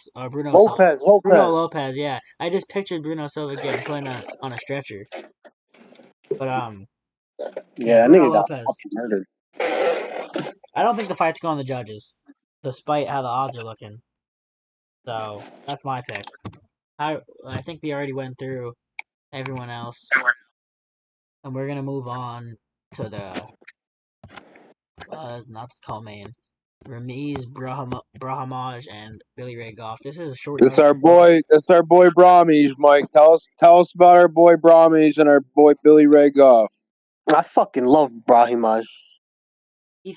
Lopez. Bruno Lopez. Yeah, I just pictured Bruno Silva getting put on a stretcher. But yeah, Bruno nigga got Lopez. fucking murdered. I don't think the fight's going to the judges, despite how the odds are looking. So that's my pick. I think we already went through everyone else, and we're gonna move on to the not the co-main. Reese Brahimaj and Billy Ray Goff. This is a short. That's our boy Brahimaj, Mike. Tell us about our boy Brahimaj and our boy Billy Ray Goff. I fucking love Brahimaj.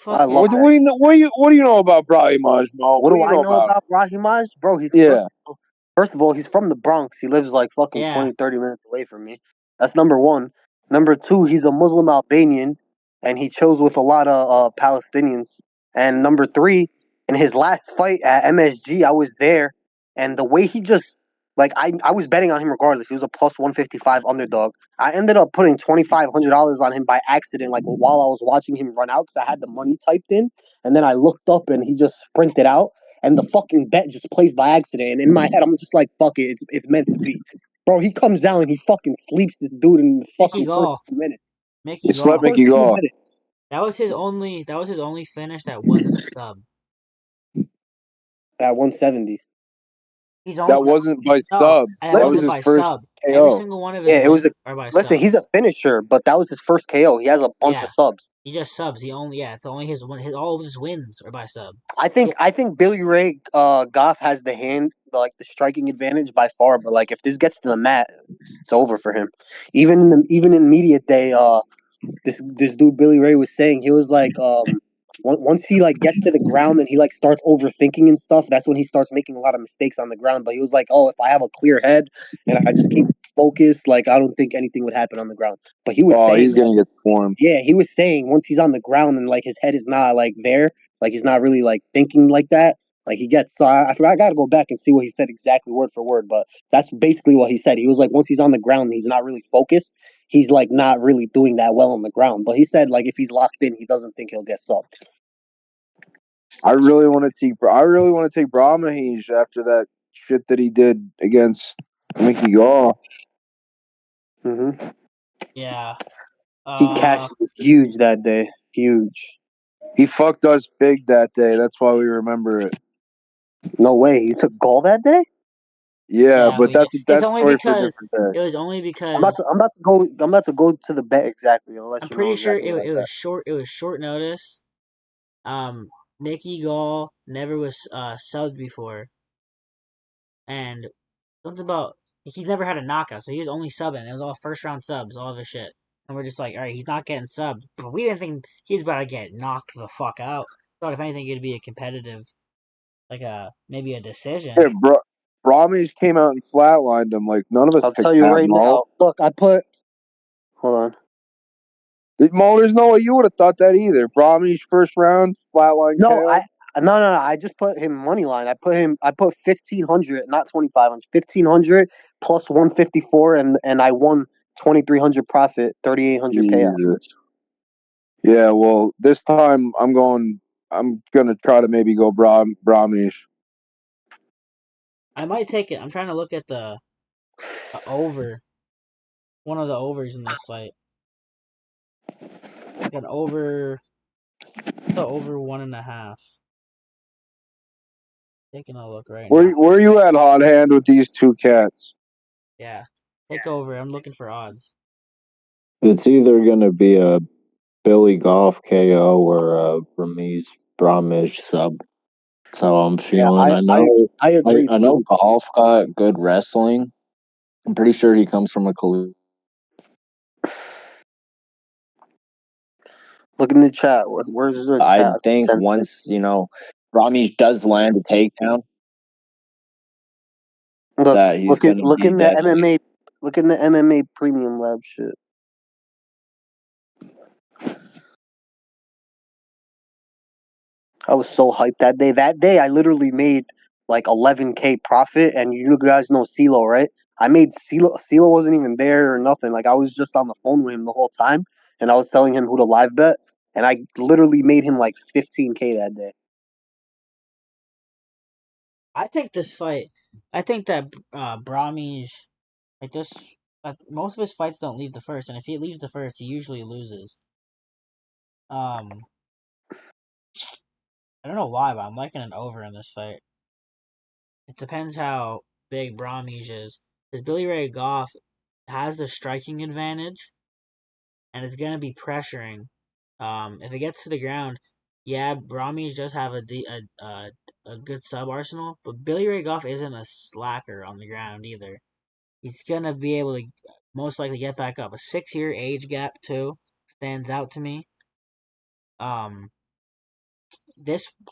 What do you know about Brahimaj, Mo? What do I know about Brahimaj? Bro, first of all, he's from the Bronx. He lives like fucking 20, 30 minutes away from me. That's number 1. Number 2, he's a Muslim Albanian, and he chills with a lot of Palestinians. And number 3, in his last fight at MSG, I was there, and the way he just, like, I was betting on him regardless. He was a plus 155 underdog. I ended up putting $2,500 on him by accident, like, while I was watching him run out, because I had the money typed in, and then I looked up, and he just sprinted out, and the fucking bet just placed by accident. And in my head, I'm just like, fuck it, it's meant to be. Bro, he comes down and he fucking sleeps this dude in the fucking first 2 minutes. He slept Mickey Gall. That was his only finish that wasn't a sub. At 170. That wasn't by sub. That was his first KO. Every single one of his wins are by sub. He's a finisher, but that was his first KO. He has a bunch of subs. He just subs. It's only his one. All of his wins are by sub. I think Billy Ray Goff has the striking advantage by far. But like, if this gets to the mat, it's over for him. Even in media day, this dude Billy Ray was saying, he was like, once he like gets to the ground and he like starts overthinking and stuff, that's when he starts making a lot of mistakes on the ground. But he was like, oh, if I have a clear head and I just keep focused, like, I don't think anything would happen on the ground. But he was saying, he's gonna get swarmed. Yeah, he was saying once he's on the ground and like his head is not like there, like he's not really like thinking like that, like he gets. So I got to go back and see what he said exactly word for word, but that's basically what he said. He was like, once he's on the ground and he's not really focused, he's like not really doing that well on the ground. But he said like if he's locked in, he doesn't think he'll get sucked. I really want to take Brahimaj after that shit that he did against Mickey Gall. Mm-hmm. Yeah. He cashed huge that day. Huge. He fucked us big that day. That's why we remember it. No way. You took Gall that day? Yeah, but that's only because it was only because I'm about to go to the bet exactly. I'm pretty sure it was short. It was short notice. Mickey Gall never was subbed before, and something about he's never had a knockout, so he was only subbing. It was all first round subs, all of his shit. And we're just like, all right, he's not getting subbed, but we didn't think he was about to get knocked the fuck out. Thought if anything, it'd be a competitive, like maybe a decision. Yeah, Brahimaj came out and flatlined him. Like, none of us I'll picked tell you that right now. Look, I put. Hold on. Mo, there's no way you would have thought that either. Brahimaj first round, flatline No, KO. no. I just put him money line. I put 1,500, not 2,500. 1,500 plus 154, and I won 2,300 profit, 3,800 payout. Jesus. Yeah, well, this time I'm gonna try to maybe go Brahimaj. I might take it. I'm trying to look at the over. One of the overs in this fight. Like an over. The over 1.5. Taking a look right now. Where you at, hot hand, with these two cats? Yeah. Take over. I'm looking for odds. It's either going to be a Billy Goff KO or a Brahimaj sub. That's how I'm feeling. I agree. I know Goff got good wrestling. I'm pretty sure he comes from a collegiate. Look in the chat. Where's the chat? I think once, Brahimaj does land a takedown, that he's going to be in dead. the MMA. Look in the MMA Premium Lab shit. I was so hyped that day. That day, I literally made like 11K profit, and you guys know CeeLo, right? I made CeeLo. CeeLo wasn't even there or nothing. Like, I was just on the phone with him the whole time, and I was telling him who to live bet, and I literally made him like 15K that day. I think this fight. I think that Brahimaj, like this, most of his fights don't leave the first, and if he leaves the first, he usually loses. I don't know why, but I'm liking an over in this fight. It depends how big Brahimaj is. Because Billy Ray Goff has the striking advantage, and it's going to be pressuring. If it gets to the ground, yeah, Brahimaj does have a good sub arsenal, but Billy Ray Goff isn't a slacker on the ground either. He's going to be able to most likely get back up. A 6-year age gap, too, stands out to me.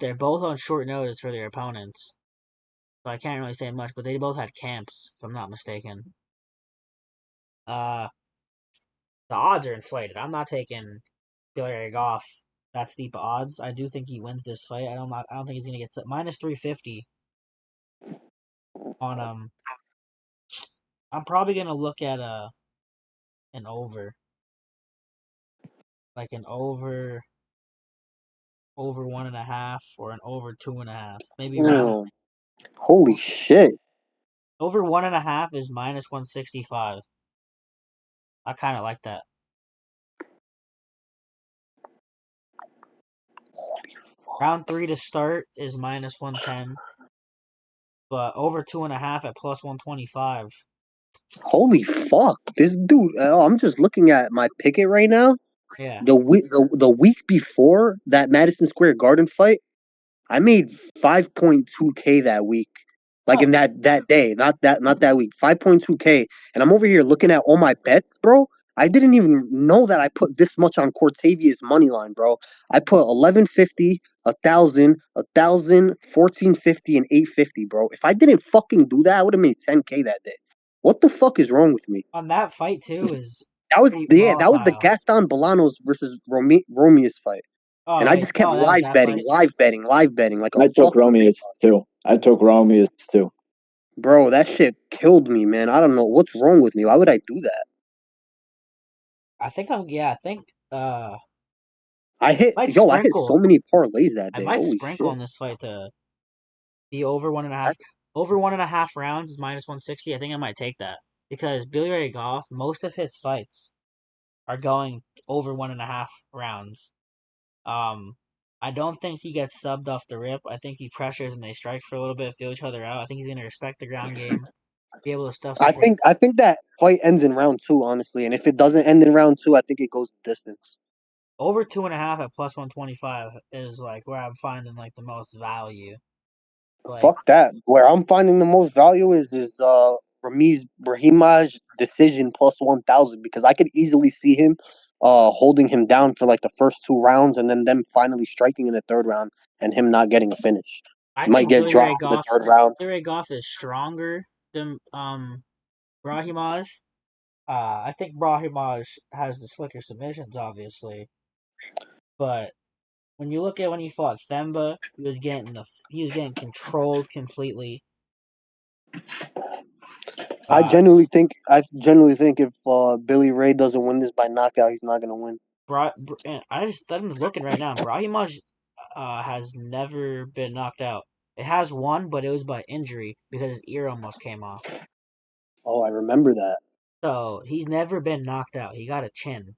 They're both on short notice for their opponents, so I can't really say much. But they both had camps, if I'm not mistaken. The odds are inflated. I'm not taking Billy Goff that steep of odds. I do think he wins this fight. I don't think he's gonna get minus 350 on I'm probably gonna look at an over, like an over 1.5 or an over 2.5, maybe round. Holy shit! Over 1.5 is minus 165. I kind of like that. Round 3 to start is minus 110, but over 2.5 at plus 125. Holy fuck! This dude. I'm just looking at my picket right now. Yeah. The week before that Madison Square Garden fight, I made 5.2K that week. Like in that day, not that week. 5.2K, and I'm over here looking at all my bets, bro. I didn't even know that I put this much on Cortavia's money line, bro. I put 1150, 1,000, 1,000, 1450, and 850, bro. If I didn't fucking do that, I would have made 10K that day. What the fuck is wrong with me? On that fight too is That was volatile. that was the Gaston Bolanos versus Romeus fight. Oh, And I just kept that was that fight? live betting like a I took fucking Romeus too. bro. That shit killed me, man. I don't know what's wrong with me. Why would I do that? I think I I hit so many parlays that day. I might Holy sprinkle shit. on this fight to be over 1.5. Over 1.5 rounds is minus 160. I think I might take that because Billy Ray Goff, most of his fights are going over 1.5 rounds. I don't think he gets subbed off the rip. I think he pressures and they strike for a little bit, feel each other out. I think he's gonna respect the ground game, be able to stuff. I think that fight ends in round 2, honestly. And if it doesn't end in round 2, I think it goes the distance. Over 2.5 at plus 125 is like where I'm finding like the most value. Like, fuck that. Where I'm finding the most value is Brahimaj decision plus 1,000 because I could easily see him holding him down for like the first 2 rounds and then them finally striking in the 3rd round and him not getting a finish. I Might think get Billy Ray dropped in the Goff. third round. Billy Ray Goff is stronger than Brahimaj. I think Brahimaj has the slicker submissions, obviously, but when you look at when he fought Themba, he was getting controlled completely. I genuinely think if Billy Ray doesn't win this by knockout, he's not gonna win. I'm looking right now. Brahimaj has never been knocked out. It has won, but it was by injury because his ear almost came off. Oh, I remember that. So he's never been knocked out. He got a chin.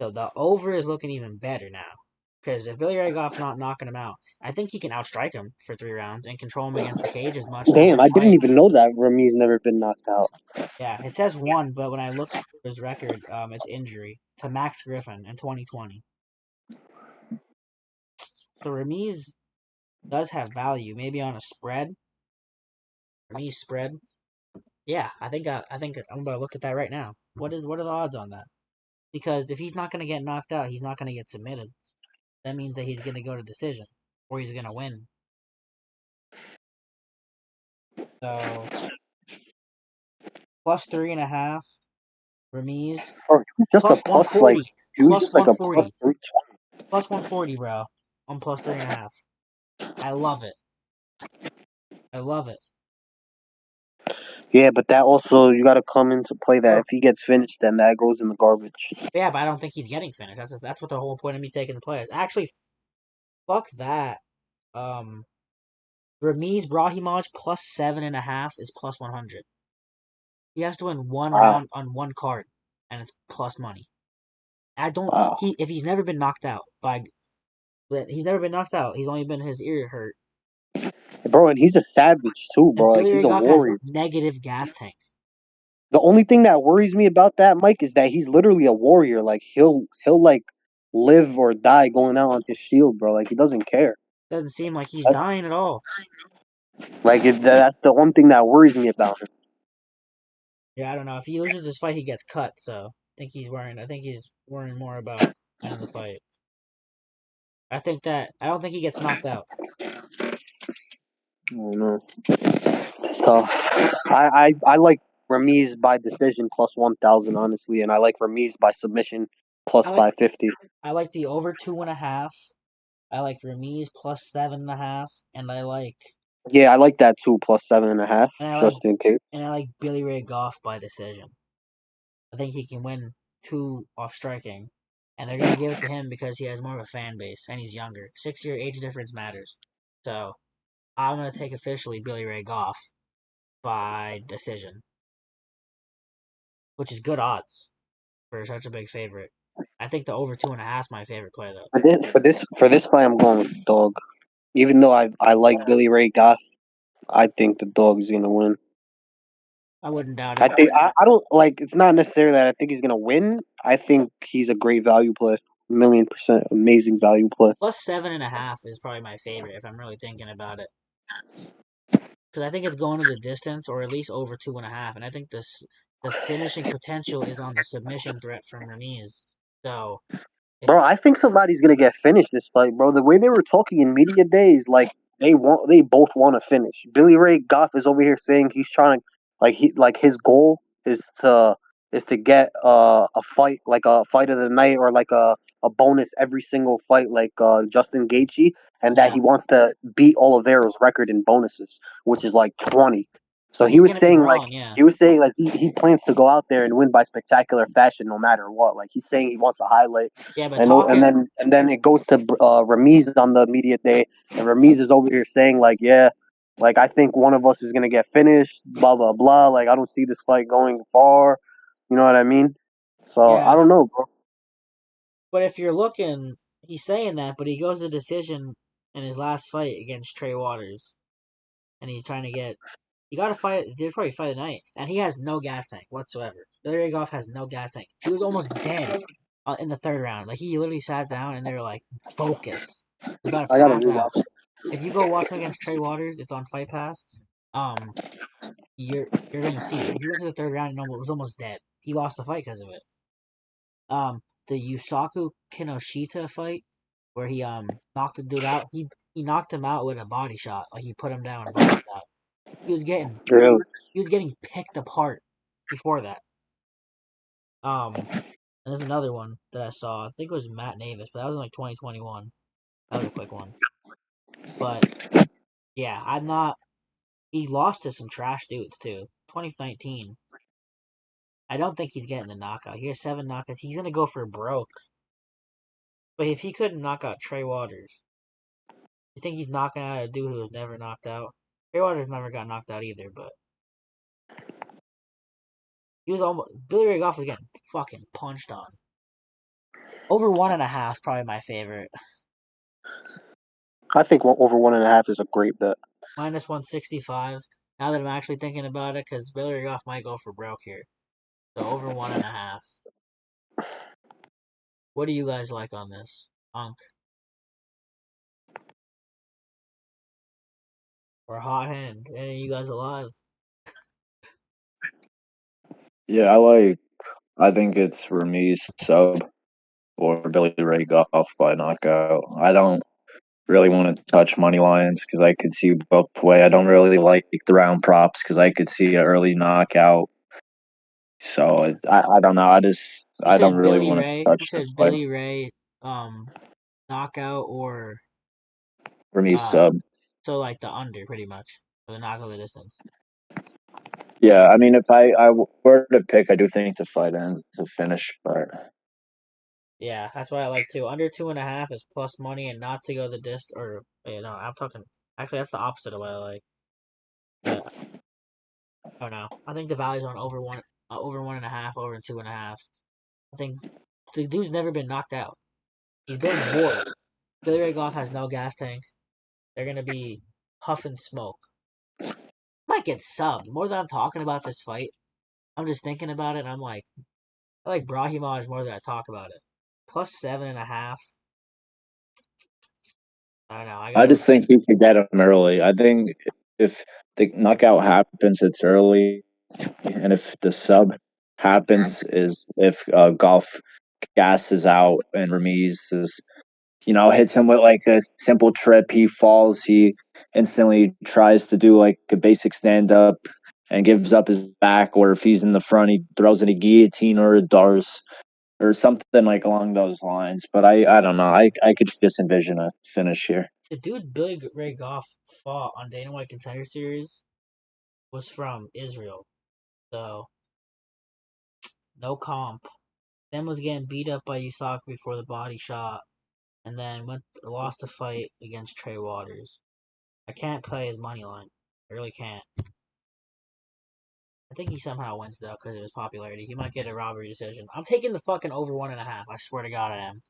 So the over is looking even better now. Because if Billy Ray Goff's not knocking him out, I think he can outstrike him for 3 rounds and control him against the cage as much as Damn, their I didn't fight. even know that Rami's never been knocked out. Yeah, it says 1, but when I look for his record, it's injury to Max Griffin in 2020. So Ramiz does have value, maybe on a spread. Ramiz spread. Yeah, I think I'm gonna look at that right now. What are the odds on that? Because if he's not gonna get knocked out, he's not gonna get submitted. That means that he's gonna go to decision or he's gonna win. So +3.5, Ramiz. Or just a Plus one plus like forty. he was Plus just like one a plus forty. 3. Plus 140, bro. On +3.5. I love it. I love it. Yeah, but that also you got to come into play that if he gets finished, then that goes in the garbage. Yeah, but I don't think he's getting finished. That's what the whole point of me taking the players. Actually, fuck that. Ramiz Brahimaj +7.5 is +100. He has to win one Wow, round on one card, and it's plus money. I don't. wow, If he's never been knocked out he's never been knocked out. He's only been his ear hurt. bro, and he's a savage too, And bro. Like Billy he's Ray a Goff has warrior. negative gas tank. The only thing that worries me about that, Mike, is that he's literally a warrior. Like he'll like live or die going out on his shield, bro. Like he doesn't care. Doesn't seem like he's dying at all. That's the one thing that worries me about him. Yeah, I don't know. If he loses this fight, he gets cut. So I think he's worrying more about winning the fight. I don't think he gets knocked out. I don't know. So I like Ramiz by decision +1,000 honestly, and I like Ramiz by submission I like +550. I like the over 2.5. I like Ramiz +7.5, and Yeah, I like that too +7.5 I like just in case. Billy Ray Goff by decision. I think he can win 2 off striking, and they're gonna give it to him because he has more of a fan base and he's younger. 6-year age difference matters. So I'm gonna take officially Billy Ray Goff by decision, which is good odds for such a big favorite. I think the over 2.5 is my favorite play though. For this fight, I'm going with the dog. Even though I like Billy Ray Goff, I think the dog is gonna win. I wouldn't doubt I it. think I don't like. It's not necessarily that I think he's gonna win. I think he's a great value play, 1,000,000% amazing value play. +7.5 is probably my favorite if I'm really thinking about it. Because I think it's going to the distance or at least over 2.5, and I think the finishing potential is on the submission threat from Ramiz. So if Bro, I think somebody's gonna get finished this fight, bro. The way they were talking in media days, like they both want to finish. Billy Ray Goff is over here saying he's trying to like his goal is to get a fight like a fight of the night or like a bonus every single fight like Justin Gaethje, and that yeah, he wants to beat Oliveira's record in bonuses, which is like 20. So he he's was gonna be saying like brawling. Yeah, he plans to go out there and win by spectacular fashion no matter what. Like he's saying he wants to highlight yeah, but and then it goes to Ramiz on the media day, and Ramiz is over here saying like, yeah, like I think one of us is gonna get finished, blah blah blah. Like I don't see this fight going far. You know what I mean? So I yeah. don't know, bro. But if you're looking, he's saying that, but he goes to decision in his last fight against Trey Waters, and he's trying to get. You got to fight. There's probably fight tonight, and he has no gas tank whatsoever. Billy Ray Goff has no gas tank. He was almost dead in the third round. Like he literally sat down, and they were like, "Focus." He's about to I gotta pass out. rewatch. If you go watch him against Trey Waters, it's on Fight Pass. Um, you're gonna see it. He went to the third round and was almost dead. He lost the fight because of it. The Yusaku Kinoshita fight where he knocked the dude out. he knocked him out with a body shot. Like, he put him down with a body shot. He was getting picked apart before that. And there's another one that I saw. I think it was Matt Navis, but that was in like 2021. That was a quick one. But yeah, I'm not. He lost to some trash dudes too. 2019. I don't think he's getting the knockout. He has 7 knockouts. He's gonna go for broke. But if he couldn't knock out Trey Waters, you think he's knocking out a dude who was never knocked out? Trey Waters never got knocked out either, but he was almost. Billy Ray Goff was getting fucking punched on. Over 1.5 is probably my favorite. I think over 1.5 is a great bet. Minus 165. Now that I'm actually thinking about it, because Billy Ray Goff might go for broke here. So over 1.5. What do you guys like on this? Unc. Or Hot Hand? Any of you guys alive? Yeah, I think it's Reese sub or Billy Ray Goff by knockout. I don't really want to touch money lines because I could see both way. I don't really like the round props because I could see an early knockout. So I don't know. I don't really want to touch You this said fight. Billy Ray, knockout or Reese sub. so like the under pretty much or the knockout of the distance. Yeah, I mean, if I were to pick, I do think the fight ends a finish, but Yeah, that's what I like too. Under 2.5 is plus money, and not to go the dist. Or no, I'm talking. Actually, that's the opposite of what I like. But I don't know. I think the value's on over 1.5, over 2.5. I think the dude's never been knocked out. He's been bored. Billy Ray Goff has no gas tank. They're gonna be puffing smoke. Might get subbed. More than I'm talking about this fight, I'm just thinking about it. And I'm like, I like Brahimaj more than I talk about it. Plus 7.5. I don't know. I just think he could get him early. I think if the knockout happens, it's early, and if the sub happens, is if Golf gasses out and Remise is, hits him with like a simple trip. He falls. He instantly tries to do like a basic stand up and gives up his back. Or if he's in the front, he throws in a guillotine or a Dars or something like along those lines. But I don't know. I could just envision a finish here. The dude Billy Ray Goff fought on Dana White Contender Series was from Israel, so no comp. Then was getting beat up by Usyk before the body shot, and then lost a fight against Trey Waters. I can't play his money line. I really can't. I think he somehow wins though because of his popularity. He might get a robbery decision. I'm taking the fucking over 1.5. I swear to God I am.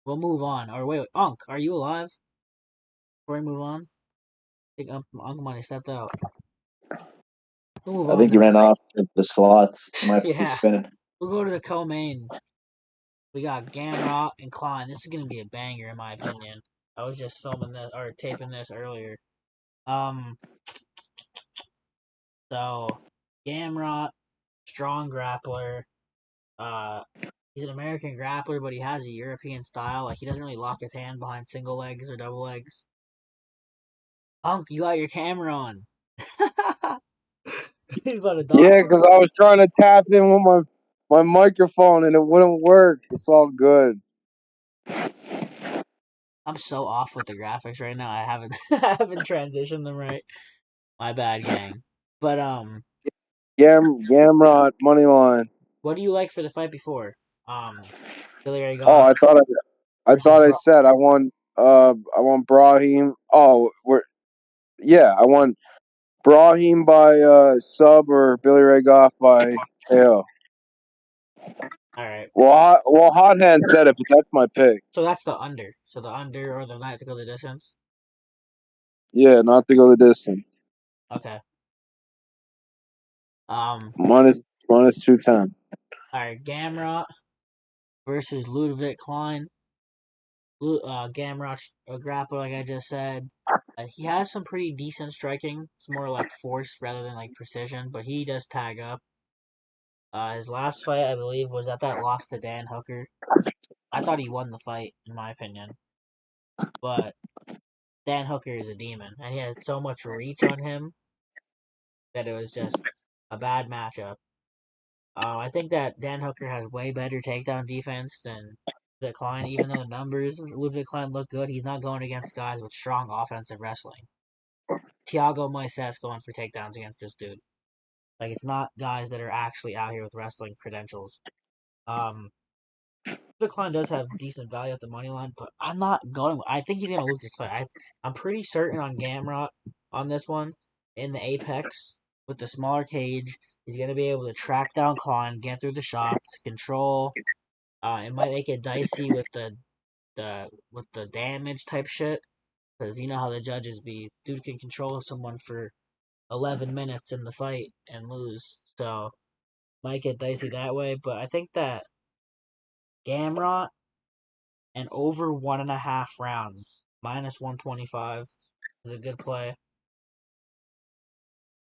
We'll move on. Or wait, Unc, are you alive? Before we move on, I think Uncle Money stepped out. We'll move I on think he then. ran off the slots. He might be Yeah, spinning. we'll go to the co-main. We got Gamrot and Klein. This is gonna be a banger in my opinion. I was just filming this or taping this earlier. So Gamrot, strong grappler. He's an American grappler, but he has a European style. Like he doesn't really lock his hand behind single legs or double legs. Unc, you got your camera on. He's about to dog. Yeah, because I was trying to tap in with my microphone and it wouldn't work. It's all good. I'm so off with the graphics right now. I haven't I haven't transitioned them right. My bad, gang. But Gamrot money line. what do you like for the fight before? Billy Ray Oh, Goff I versus thought I said I want Brahim. Oh, I want Brahim by sub or Billy Ray Goff by KO. All right. Well, Hot Hand said it, but that's my pick. So that's the under. So the under or the night to go the distance. Yeah, not to go the distance. Okay. Minus 210. All right. Gamrot versus Leavitt Klein. Gamrot's a grappler, like I just said. He has some pretty decent striking. It's more like force rather than like precision, but he does tag up. His last fight, I believe, was that loss to Dan Hooker. I thought he won the fight, in my opinion. But Dan Hooker is a demon, and he had so much reach on him that it was just a bad matchup. I think that Dan Hooker has way better takedown defense than the Klein. Even though the numbers Leavitt Klein look good, he's not going against guys with strong offensive wrestling. Thiago Moises going for takedowns against this dude. Like, it's not guys that are actually out here with wrestling credentials. Leavitt Klein does have decent value at the money line, but I'm not going. I think he's gonna lose this fight. I'm pretty certain on Gamrot on this one in the apex with the smaller cage. He's gonna be able to track down Klein, get through the shots, control. It might make it dicey with the damage type shit, because you know how the judges be. Dude can control someone for 11 minutes in the fight and lose, so might get dicey that way. But I think that Gamrot and over 1.5 rounds, minus 125, is a good play.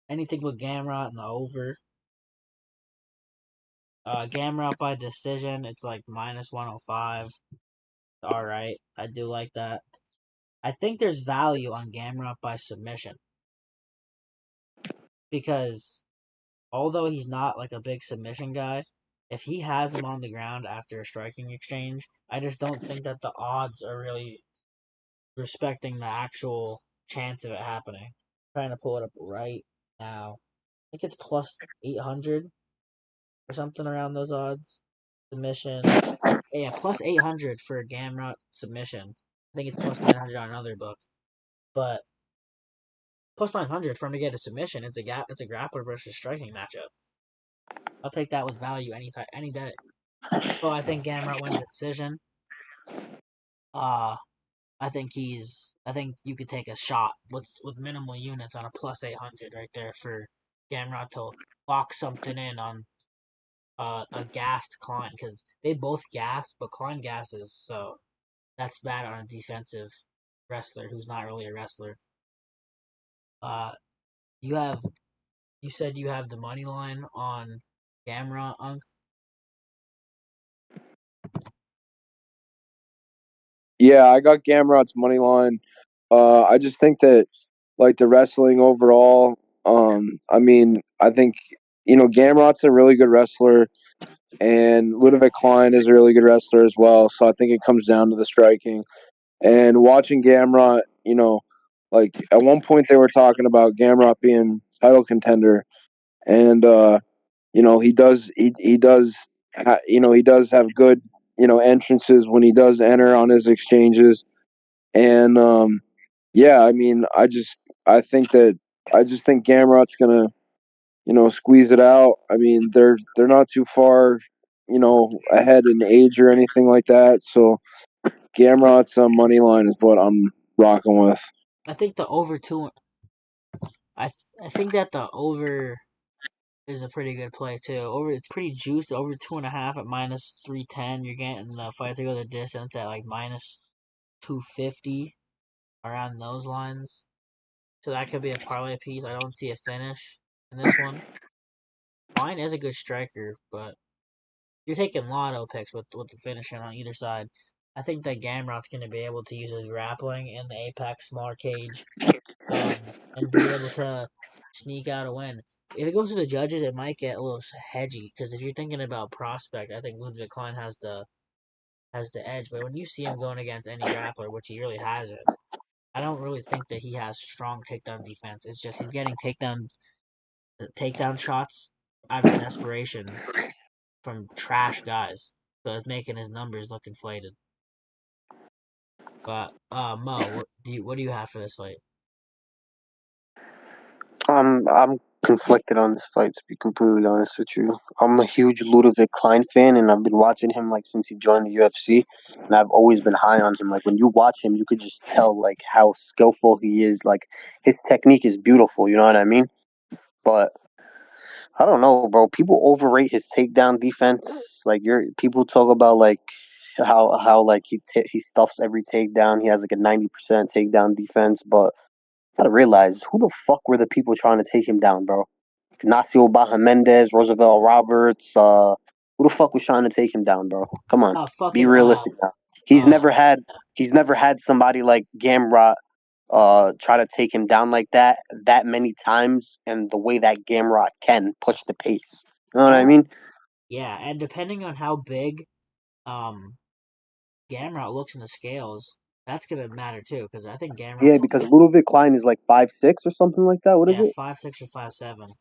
Anything with Gamrot and the over. Gamrot by decision, it's like minus 105. Alright, I do like that. I think there's value on Gamrot by submission. Because although he's not like a big submission guy, if he has him on the ground after a striking exchange, I just don't think that the odds are really respecting the actual chance of it happening. I'm trying to pull it up right now. I think it's plus 800 or something around those odds. Submission. Yeah, plus 800 for a Gamrot submission. I think it's plus 900 on another book. But plus 900 for him to get a submission, it's a grappler versus striking matchup. I'll take that with value any day. So I think Gamrot wins the decision. I think you could take a shot with minimal units on a plus 800 right there for Gamrot to lock something in on a gassed Klein, because they both gas, but Klein gasses, so that's bad on a defensive wrestler who's not really a wrestler. You said you have the money line on Gamrot, Unc? Yeah, I got Gamrot's money line. I just think that like the wrestling overall. I mean, I think Gamrot's a really good wrestler, and Ludovic Klein is a really good wrestler as well. So I think it comes down to the striking. And watching Gamrot, like at one point they were talking about Gamrot being title contender, and he does have good entrances when he does enter on his exchanges, and yeah, I mean, I think that I just think Gamrot's gonna squeeze it out. I mean, they're not too far ahead in age or anything like that, so Gamrot's money line is what I'm rocking with. I think the over two. I think that the over is a pretty good play too. It's pretty juiced. Over 2.5 at minus 310. You're getting the fight to go the distance at like minus 250, around those lines. So that could be a parlay piece. I don't see a finish in this one. Klein is a good striker, but you're taking lotto picks with the finishing on either side. I think that Gamrot's going to be able to use his grappling in the apex smaller cage, and be able to sneak out a win. If it goes to the judges, it might get a little hedgy, because if you're thinking about prospect, I think Ludwig Klein has the edge. But when you see him going against any grappler, which he really hasn't, I don't really think that he has strong takedown defense. It's just he's getting takedown shots out of desperation from trash guys, so it's making his numbers look inflated. But Mo, what do you have for this fight? I'm conflicted on this fight, to be completely honest with you. I'm a huge Ludovic Klein fan, and I've been watching him like since he joined the UFC, and I've always been high on him. Like when you watch him, you could just tell like how skillful he is. Like his technique is beautiful. You know what I mean? But I don't know, bro. People overrate his takedown defense. Like people talk about like how like he stuffs every takedown. He has like a 90% takedown defense, but gotta realize who the fuck were the people trying to take him down, bro? Ignacio Baja Roosevelt Roberts. Who the fuck was trying to take him down, bro? Come on, be Fucking realistic now. He's never had somebody like Gamrot try to take him down like that many times, and the way that Gamrot can push the pace. You know what I mean? Yeah, and depending on how big Gamrot looks in the scales, that's gonna matter too. Because I think Gamrot. Yeah, because Ludovic Klein is like 5'6" or something like that. What is it? 5'6" or 5'7".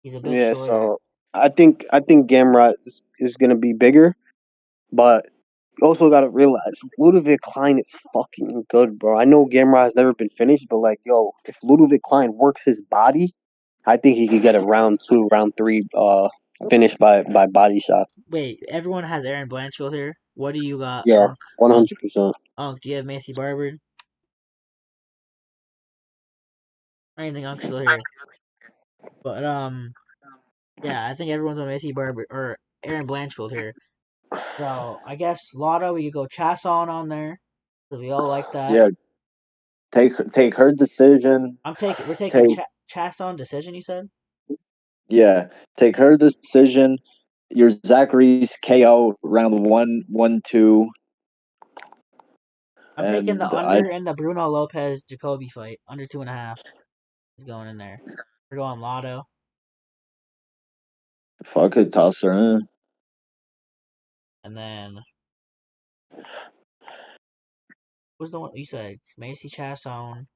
He's a bit Yeah, shorter. so I think Gamrot is gonna be bigger, but you also gotta realize Ludovic Klein is fucking good, bro. I know Gamrot has never been finished, but like, yo, if Ludovic Klein works his body, I think he could get a round 2, round 3 finish by body shot. Wait, everyone has Aaron Blanchfield here. What do you got? Yeah, Unk? 100%. Unk, do you have Macy Barber? I don't think Unk's still here. But yeah, I think everyone's on Macy Barber or Aaron Blanchfield here. So I guess Lotto, we could go Chiasson on there because we all like that. Yeah, take her decision. We're taking Chiasson decision. You said. Yeah, take her decision. Your Zachary's KO round 1-2. I'm taking the And under in the Bruno Lopes Jacoby fight. Under 2.5 is going in there. We're going Lotto. Fuck it, toss her in. And then what's the one you said? Macy Chiasson.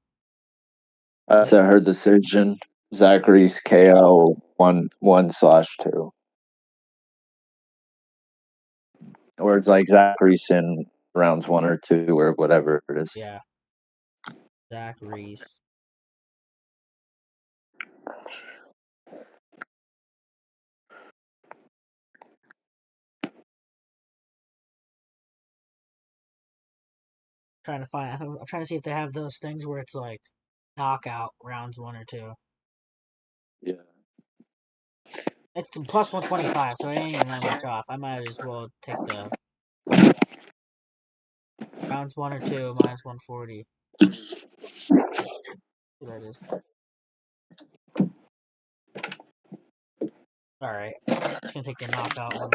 I said her decision. Zachary's KO 1/2. Or it's like Zachary's in rounds 1 or 2 or whatever it is. Yeah. Zach Reese. I'm trying to see if they have those things where it's like knockout rounds 1 or 2. Yeah. It's plus 125, so it ain't even that much off. I might as well take the rounds 1 or 2 minus 140. That is. Alright. Just gonna take the knockout one.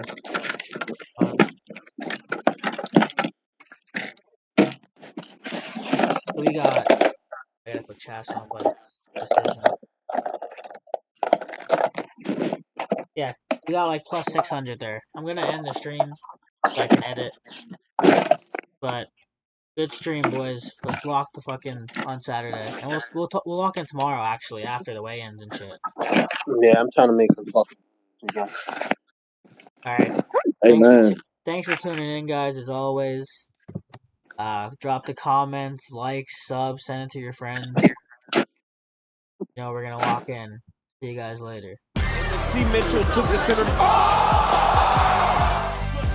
So we got. I gotta put Chiasson plus decision. Yeah, we got like plus 600 there. I'm gonna end the stream so I can edit. But good stream, boys. Let's lock the fucking on Saturday, and we'll lock in tomorrow actually after the weigh-ins and shit. Yeah, I'm trying to make some fucking. All right. Hey, Thanks for tuning in, guys. As always, drop the comments, like, sub, send it to your friends. You know we're gonna lock in. See you guys later. C. Mitchell took the center. Oh!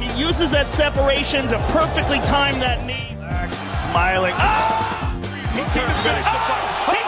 He uses that separation to perfectly time that knee. Smiling. Oh! He turned to finish the fight.